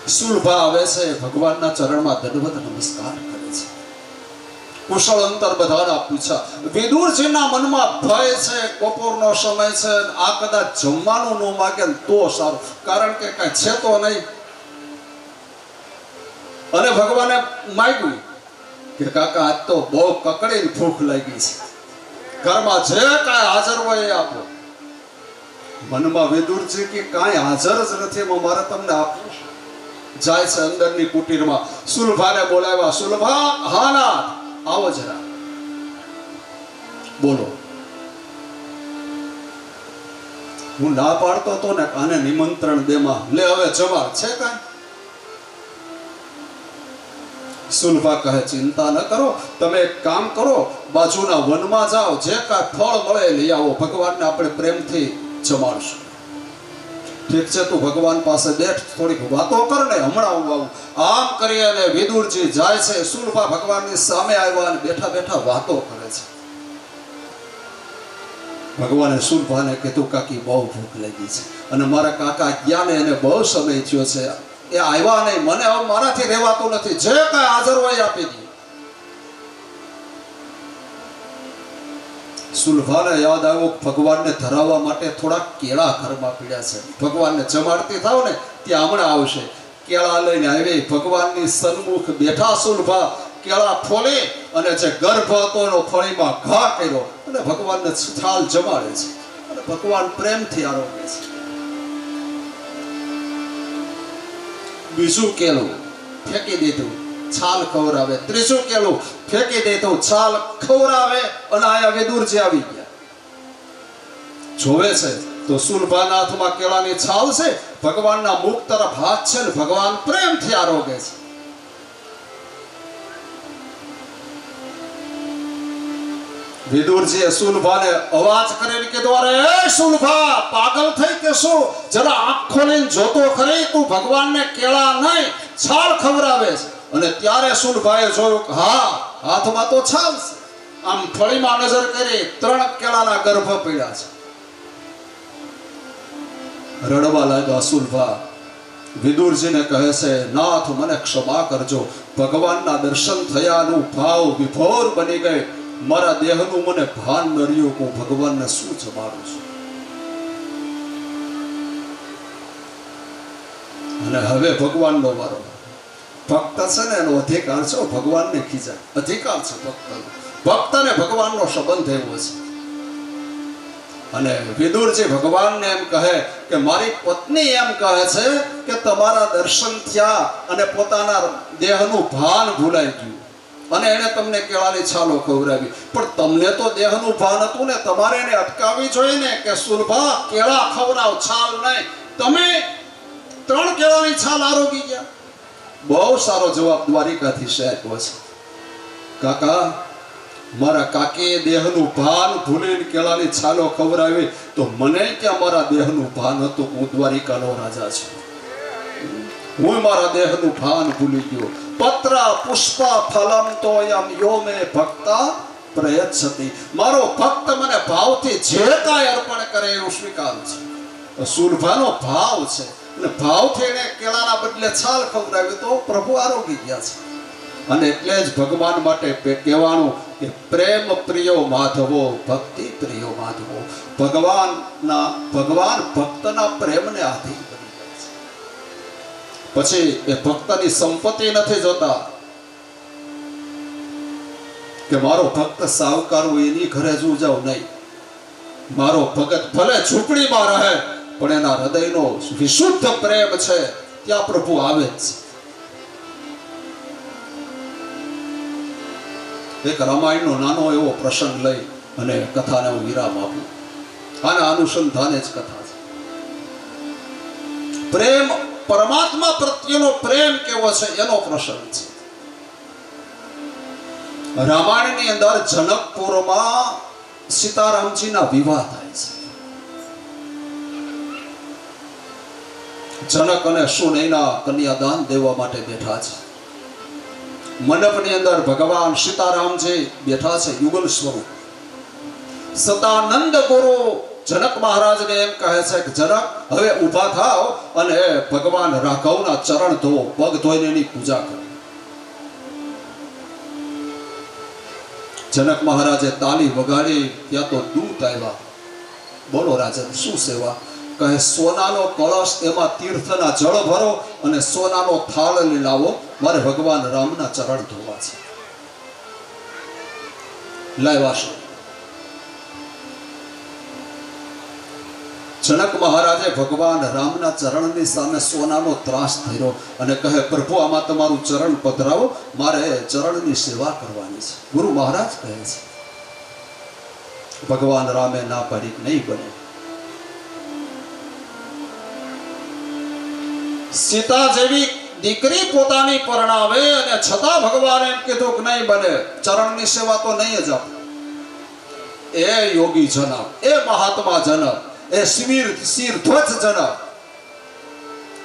સુલભા આવે છે, ભગવાનના ચરણમાં દંડવત નમસ્કાર કરે છે. કુશળ અંતર બધાના પૂછા. વિદુરજીના મનમાં ભય છે, બપોરનો સમય છે, આ કદાચ જમવાનું ન માગે તો સારું, કારણ કે કઈ છે તો નહીં. અને ભગવાને માગ્યું કે કાકા આજ તો બહુ કકડીને ભૂખ લાગી છે, ઘરમાં જે કાંઈ હાજર હોય એ આપો. મનમાં વિદુરજી કે કાંઈ હાજર જ નથી, એમાં મારે તમને આપવું છે. જાય છે અંદરની કુટીરમાં, સુલભાને બોલાવ્યા. સુલભા, હા ના, આવો જરા. બોલો. હું ના પાડતો હતો ને, આને નિમંત્રણ દેમાં લે, હવે જવા છે કાંઈ? સુલભા કહે ચિંતા ન કરો, તમે એક કામ કરો, બાજુના વનમાં જાઓ, જે કાંઈ ફળ મળે એ લઈ આવો, ભગવાનને આપણે પ્રેમથી જમાડશું. ઠીક છે, તું ભગવાન પાસે બેઠ, થોડીક વાતો કર ને, હમણાં હું આવું. આમ કરી અને વિદુરજી જાય છે. સુલભા ભગવાનની સામે આવ્યા અને બેઠા બેઠા વાતો કરે છે. ભગવાને સુલભાને કીધું કાકી બહુ ભૂખ લાગી છે અને મારા કાકા ગયા ને એને બહુ સમય થયો છે, એ આવ્યા નહીં, મને હવે મારાથી રહેવાતું નથી, જે કાંઈ હાજર હોય આપી દે. સુલભાને યાદ આવ્યું ભગવાનને ધરાવવા માટે થોડા કેળા ઘરમાં પીડ્યા છે, ભગવાનને જમાડતી થાવ ને ત્યાં હમણાં આવશે. કેળા લઈને આવી, ભગવાનની સન્મુખ બેઠા. સુલભા કેળા ફોલી અને જે ગર્ભ હતો એનો ફળીમાં ઘા કર્યો અને ભગવાનને થાળ જમાડે છે અને ભગવાન પ્રેમથી આરોગે છે. બીજું કેળું ફેંકી દીધું, છાલ ખવરાવે. ત્રીજું કેળું ફેંકી દીધું, છાલ ખવરાવે. અને આયા વિદુરજી આવી ગયા. જોવે છે તો સુલભાના હાથમાં કેળાની છાલ છે, ભગવાનના મુખ તરફ હાથ છે ને ભગવાન પ્રેમથી આરોગે છે. વિદુરજીએ સુલભાને અવાજ કરીને કીધું, અરે એ સુલભા, પાગલ થઈ કે શું? જરા આંખ ખોલીને જોતો ખરી, તું ભગવાનને કેળા નહીં છાલ ખવરાવે છે. અને ત્યારે સુલભાએ જોયું કે હા, હાથમાં તો છાલ છે. આમ ફળીમાં નજર કરી, 3 કેળાના ગર્ભ પીડ્યા છે. રડવા લાગ્યા સુલભા. વિદુરજીને કહે છે, નાથ મને ક્ષમા કરજો, ભગવાનના દર્શન થયાનું ભાવ વિભોર બની ગઈ, મારા દેહનું મને ભાન ન રહ્યું, હું ભગવાનને શું જમાડું છું. અને હવે ભગવાનનો વારો. ભક્ત છે ને એનો અધિકાર છે ભગવાનને ખીજાય, અધિકાર છે ભક્તનો. ભક્તને ભગવાનનો સંબંધ એવો છે. અને વિદુરજી ભગવાનને એમ કહે કે મારી પત્ની એમ કહે છે કે તમારા દર્શન થયા અને પોતાના દેહનું ભાન ભૂલાઈ ગયું અને એને તમને કેળાની છાલો ખવડાવી, પણ તમને તો દેહનું ભાન હતું ને, તમારે એને અટકાવવી જોઈએ ને કે સુલભા કેળા ખવડાવ, છાલ નહીં. તમે 3 કેળાની છાલ આરોગી ગયા. બહુ સારો જવાબ દ્વારિકાધીશે આપ્યો છે. કાકા, મારા કાકીએ દેહનું ભાન ભૂલીને કેળાની છાલો ખવડાવી, તો મને ક્યાં મારા દેહનું ભાન હતું? હું દ્વારિકાનો રાજા છું, હું મારા દેહનું ભાન ભૂલી ગયો. પત્ર પુષ્પ ફલમ તોયમ યો મે ભક્તા પ્રયચ્છતિ. મારો ભક્ત મને ભાવથી જે કાંઈ અર્પણ કરે એવું સ્વીકાર છે. સુલભાનો ભાવ છે અને ભાવથી એને કેળાના બદલે છાલ ખવડાવી તો પ્રભુ આરોગી ગયા છે. અને એટલે જ ભગવાન માટે કહેવાનું કે પ્રેમ પ્રિયો માધવો, ભક્તિ પ્રિયો માધવો. ભગવાન ભક્તના પ્રેમને આધીન બની જાય છે. પછી એ ભક્તની સંપત્તિ નથી જોતા કે મારો ભક્ત સાવકાર હોય એની ઘરે જ જાવ, નહીં. મારો ભગત ભલે ઝૂંપડીમાં રહે પણ એના હૃદયનો વિશુદ્ધ પ્રેમ છે, ત્યાં પ્રભુ આવે જ છે. એક રામાયણનો નાનો એવો પ્રસંગ લઈ અને કથાને હું વિરામ આપું. આના અનુસંધાને જ કથા છે. પ્રેમ, પરમાત્મા પ્રત્યેનો પ્રેમ કેવો છે એનો પ્રસંગ છે. રામાયણની અંદર જનકપુરમાં સીતારામજીના વિવાહ થાય છે. જનક અને સુનૈના કન્યાદાન દેવા માટે બેઠા છે. મંડપની અંદર ભગવાન સીતારામજી બેઠા છે યુગલ સ્વરૂપ. સતાનંદ ગુરુ જનક મહારાજને એમ કહે છે કે જનક, હવે ઊભા થાઓ અને ભગવાન રાઘવના ચરણ ધો, પગ ધોઈને એની પૂજા કરો. જનક મહારાજે તાલી વગાડી, ત્યાં તો દૂત આવ્યા. બોલો રાજન, શું સેવા? કહે સોનાનો કળશ એમાં તીર્થના જળ ભરો અને સોનાનો થાળ લઈ લાવો, મારે ભગવાન રામના ચરણ ધોવા છે. લાવ્યા છે. જનક મહારાજે ભગવાન રામના ચરણની સામે સોનાનો ત્રાસ ધર્યો અને કહે પ્રભુ આમાં તમારું ચરણ પધરાવો, મારે ચરણની સેવા કરવાની છે. ગુરુ મહારાજ કહે છે ભગવાન રામે ના પાડી નહીં બને. સીતા જેવી દીકરી પોતાની પરણાવે અને છતાં ભગવાન એમ કીધું કે નહીં બને, ચરણની સેવા તો નહીં જ આપે. એ યોગી જનક, એ મહાત્મા જનક, એ શિર ધ્વજ જનક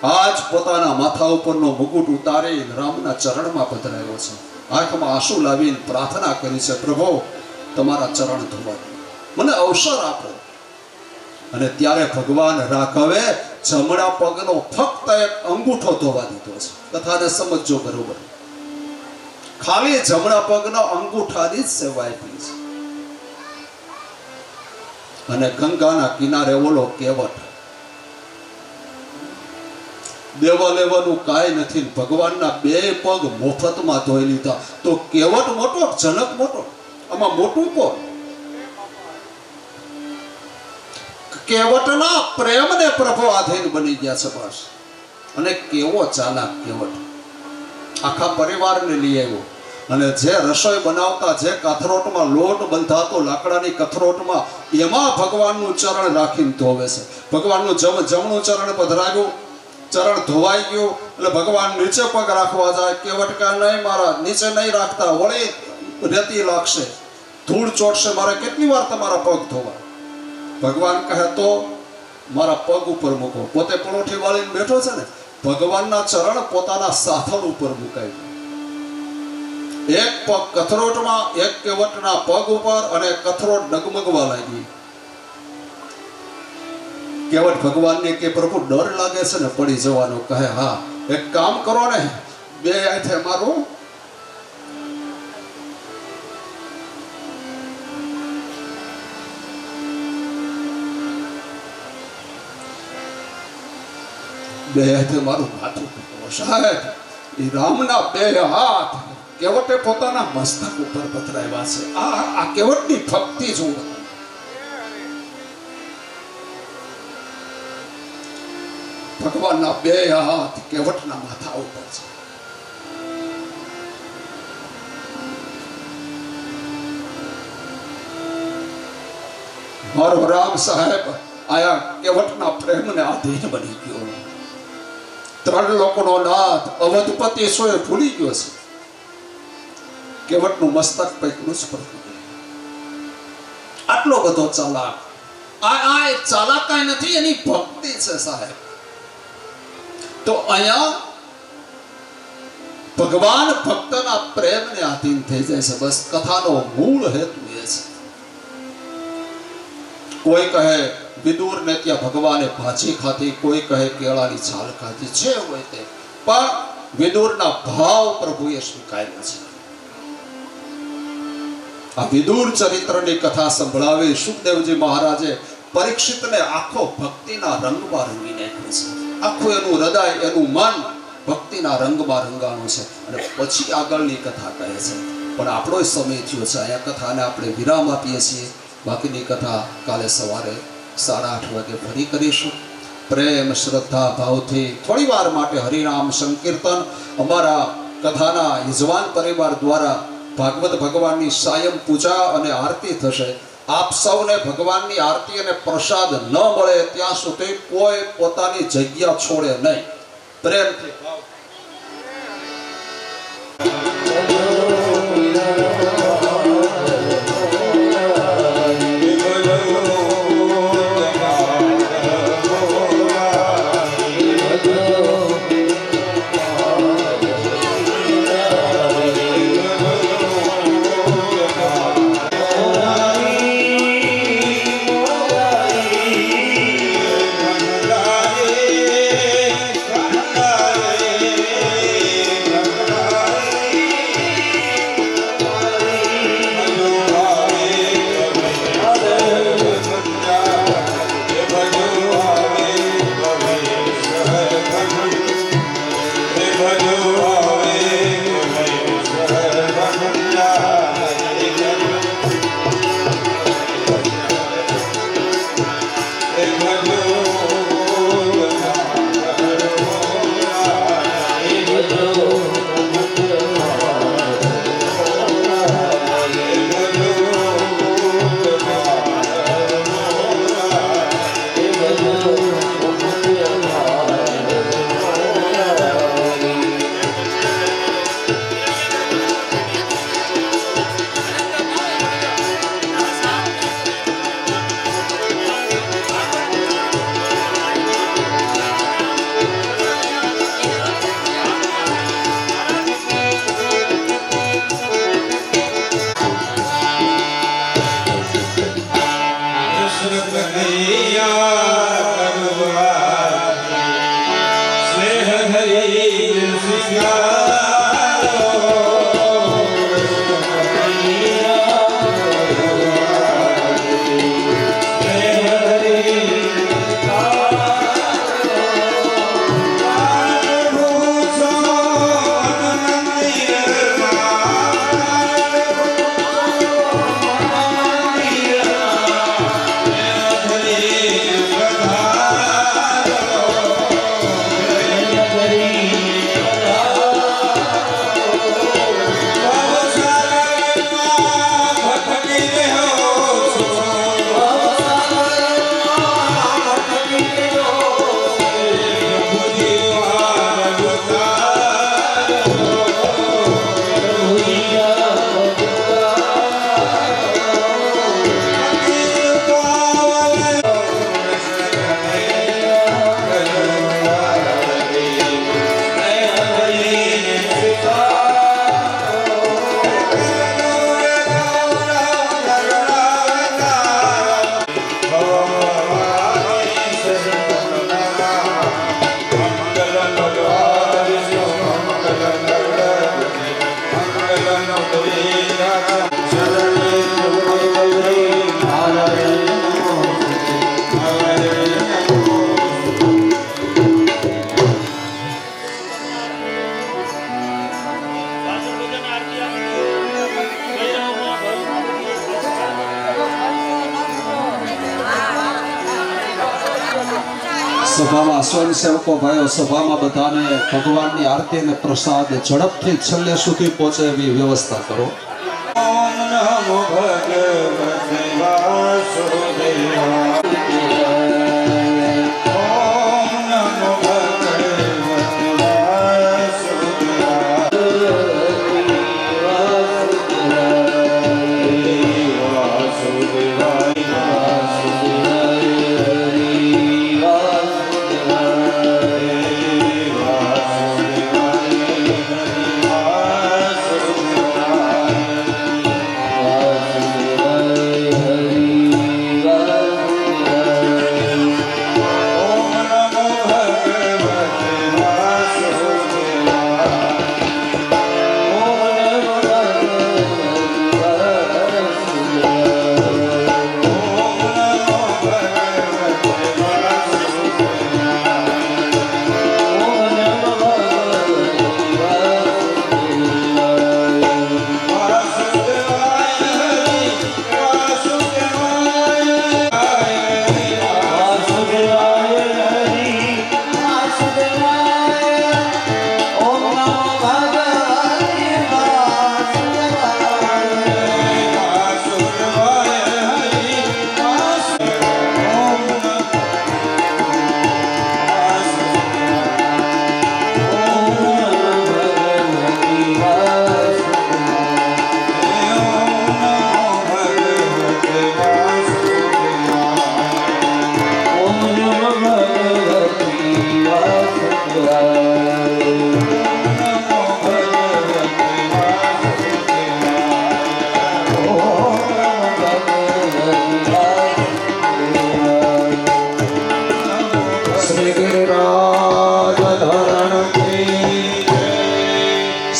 આજ પોતાના માથા ઉપરનો મુકુટ ઉતારી રામના ચરણમાં પધરાયો છે. આંખમાં આંસુ લાવીને પ્રાર્થના કરી છે પ્રભુ તમારા ચરણ ધોવા દો, મને અવસર આપો. અને ત્યારે ભગવાન રાઘવે જમણા પગનો ફક્ત એક અંગૂઠો ધોવા દીધો છે. કથાને સમજો બરોબર. ખાલી જમણા પગનો અંગૂઠાની જ સેવા આપી છે. અને ગંગાના કિનારે ઓલો કેવટ, દેવા લેવાનું કાંઈ નથી, ભગવાનના બે પગ મોફતમાં ધોઈ લીધા. તો કેવટ મોટો, જનક મોટો, આમાં મોટું કોણ? કેવટના પ્રેમને પ્રભુ આધીન બની ગયા છે બસ. અને કેવો ચાલાક કેવટ, આખા પરિવારને લઈ આવ્યો અને જે રસોઈ બનાવતા, જે કથરોટમાં લોટ બંધાતો લાકડાની કથરોટમાં, એમાં ભગવાનનું ચરણ રાખીને ધોવે છે. ભગવાનનું જમણું ચરણ પધરાવ્યું, ચરણ ધોવાઈ ગયું એટલે ભગવાન નીચે પગ રાખવા જાય. કેવટ કે નહીં મારા નીચે નહીં રાખતા, વળી રેતી લાગશે, ધૂળ ચોટશે, મારે કેટલી વાર તમારા પગ ધોવા? ભગવાન કહે તો મારા પગ ઉપર મૂકો. પોતે પરોઠી વાળીને બેઠો છે ને, ભગવાનના ચરણ પોતાના સાથળ ઉપર મુકાય. એક પગ કથરોટમાં, એક કેવટના પગ ઉપર, અને કથરોટ ડગમગવા લાગી. કેવટ ભગવાનને કે પ્રભુ ડર લાગે છે ને પડી જવાનો. કહે હા એક કામ કરો ને, બે હાથે મારો બે હાથે મારું માથું પકડો. સાહેબ એ રામના બે હાથ કેવટે પોતાના મસ્તક ઉપર પથરાવ્યા છે. આ કેવટની ભક્તિ જોવો. ભગવાનના બે હાથ કેવટના માથા ઉપર છે. મારો રામ સાહેબ આયા કેવટના પ્રેમને આધીન બની ગયો. ત્રણ લોકોનો નાથ અવધપતિ સોએ ભૂલી ગયો છે. કેવટનું મસ્તક પૈકનું જ પડતું. આટલો બધો ચાલાક. આ ચાલાક કાંઈ નથી, એની ભક્તિ છે સાહેબ. તો અહીંયા ભગવાન ભક્તના પ્રેમને આધીન થઈ જાય છે. બસ કથાનો મૂળ હેતુ એ છે. કોઈ કહે વિદુરને ત્યાં ભગવાને ભાજી ખાધી, કોઈ કહે કેળાની છાલ ખાધી, જે હોય તે, પણ વિદુરના ભાવ પ્રભુએ સ્વીકાર્યો છે. આ વિદુર ચરિત્રની કથા સંભળાવી સુખદેવજી મહારાજે પરીક્ષિતને આખો ભક્તિના રંગમાં રંગી નાખ્યો છે. આખું એનું હૃદય, એનું મન ભક્તિના રંગમાં રંગાણું છે. અને પછી આગળની કથા કહે છે. પણ આપણો સમય થયો છે, અહીંયા કથાને આપણે વિરામ આપીએ છીએ. બાકીની કથા કાલે સવારે 8:30 વાગે ફરી કરીશું. પ્રેમ શ્રદ્ધા ભાવથી થોડી વાર માટે હરિનામ સંકીર્તન અમારા કથાના યજમાન પરિવાર દ્વારા ભાગવત ભગવાનની સાયમ પૂજા અને આરતી થશે. આપ સૌને ભગવાનની આરતી અને પ્રસાદ ન મળે ત્યાં સુધી કોઈ પોતાની જગ્યા છોડે નહીં. પ્રેમથી Hare સભામાં સ્વયંસેવકો ભાઈઓ સભામાં બધાને ભગવાનની આરતી અને પ્રસાદ ઝડપથી છેલ્લે સુધી પહોંચે એવી વ્યવસ્થા કરો. ઓમ નમો ભગવતે વાસુદેવાય. ઓમ નમો ભગવતે વાસુદેવાય.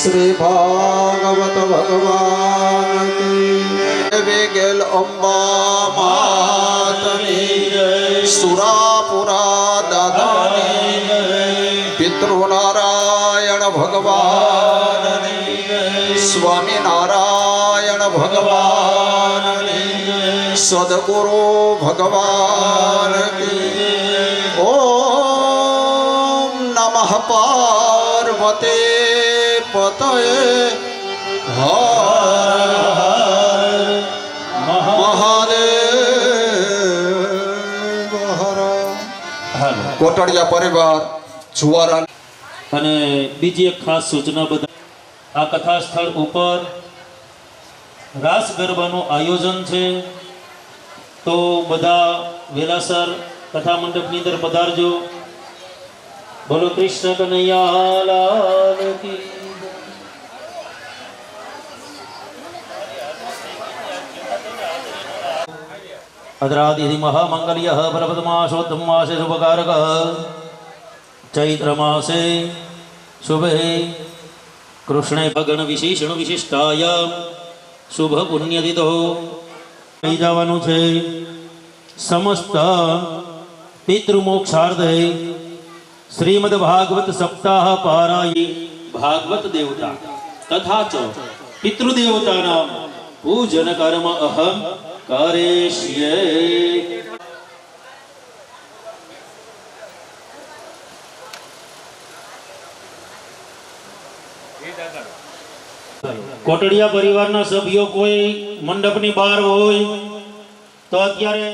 શ્રી ભાગવત ભગવાન કી વેગેલ અંબા માતની સુરાપુરા દાદાની પિતૃ નારાયણ ભગવાનની સ્વામિનારાયણ ભગવાનની સદગુરુ ભગવાન કી ઓમ નમઃ પાર્વતી પતયે હર મહાદેવ હર. કોટડિયા પરિવાર જુવારા. અને બીજી એક ખાસ સૂચના બધા આ કથા સ્થળ ઉપર રાસ ગરબાનું આયોજન છે, તો બધા વેલાસર કથા મંડપની અંદર પધારજો. બોલો કૃષ્ણ કનૈયા લાલ કી. અદ્રાદિ મહામંગલ્ય ફલપદમાસોત્તમ માસે શુભકારક ચૈત્ર માસે શુભે કૃષ્ણે ભગણ વિશેષણ વિશિષ્ટાય શુભ પુણ્યતિથો લઈ જવાનું છે. સમસ્ત પિતૃમોક્ષાર્થે શ્રીમદ ભાગવત સપ્તાહ પારાયે ભાગવત દેવતા તથા ચ પિતૃદેવતાનાં પૂજન કર્મ અહમ કરિષ્યે. કોટડિયા પરિવારના સભ્યો કોઈ મંડપની બહાર હોય તો અત્યારે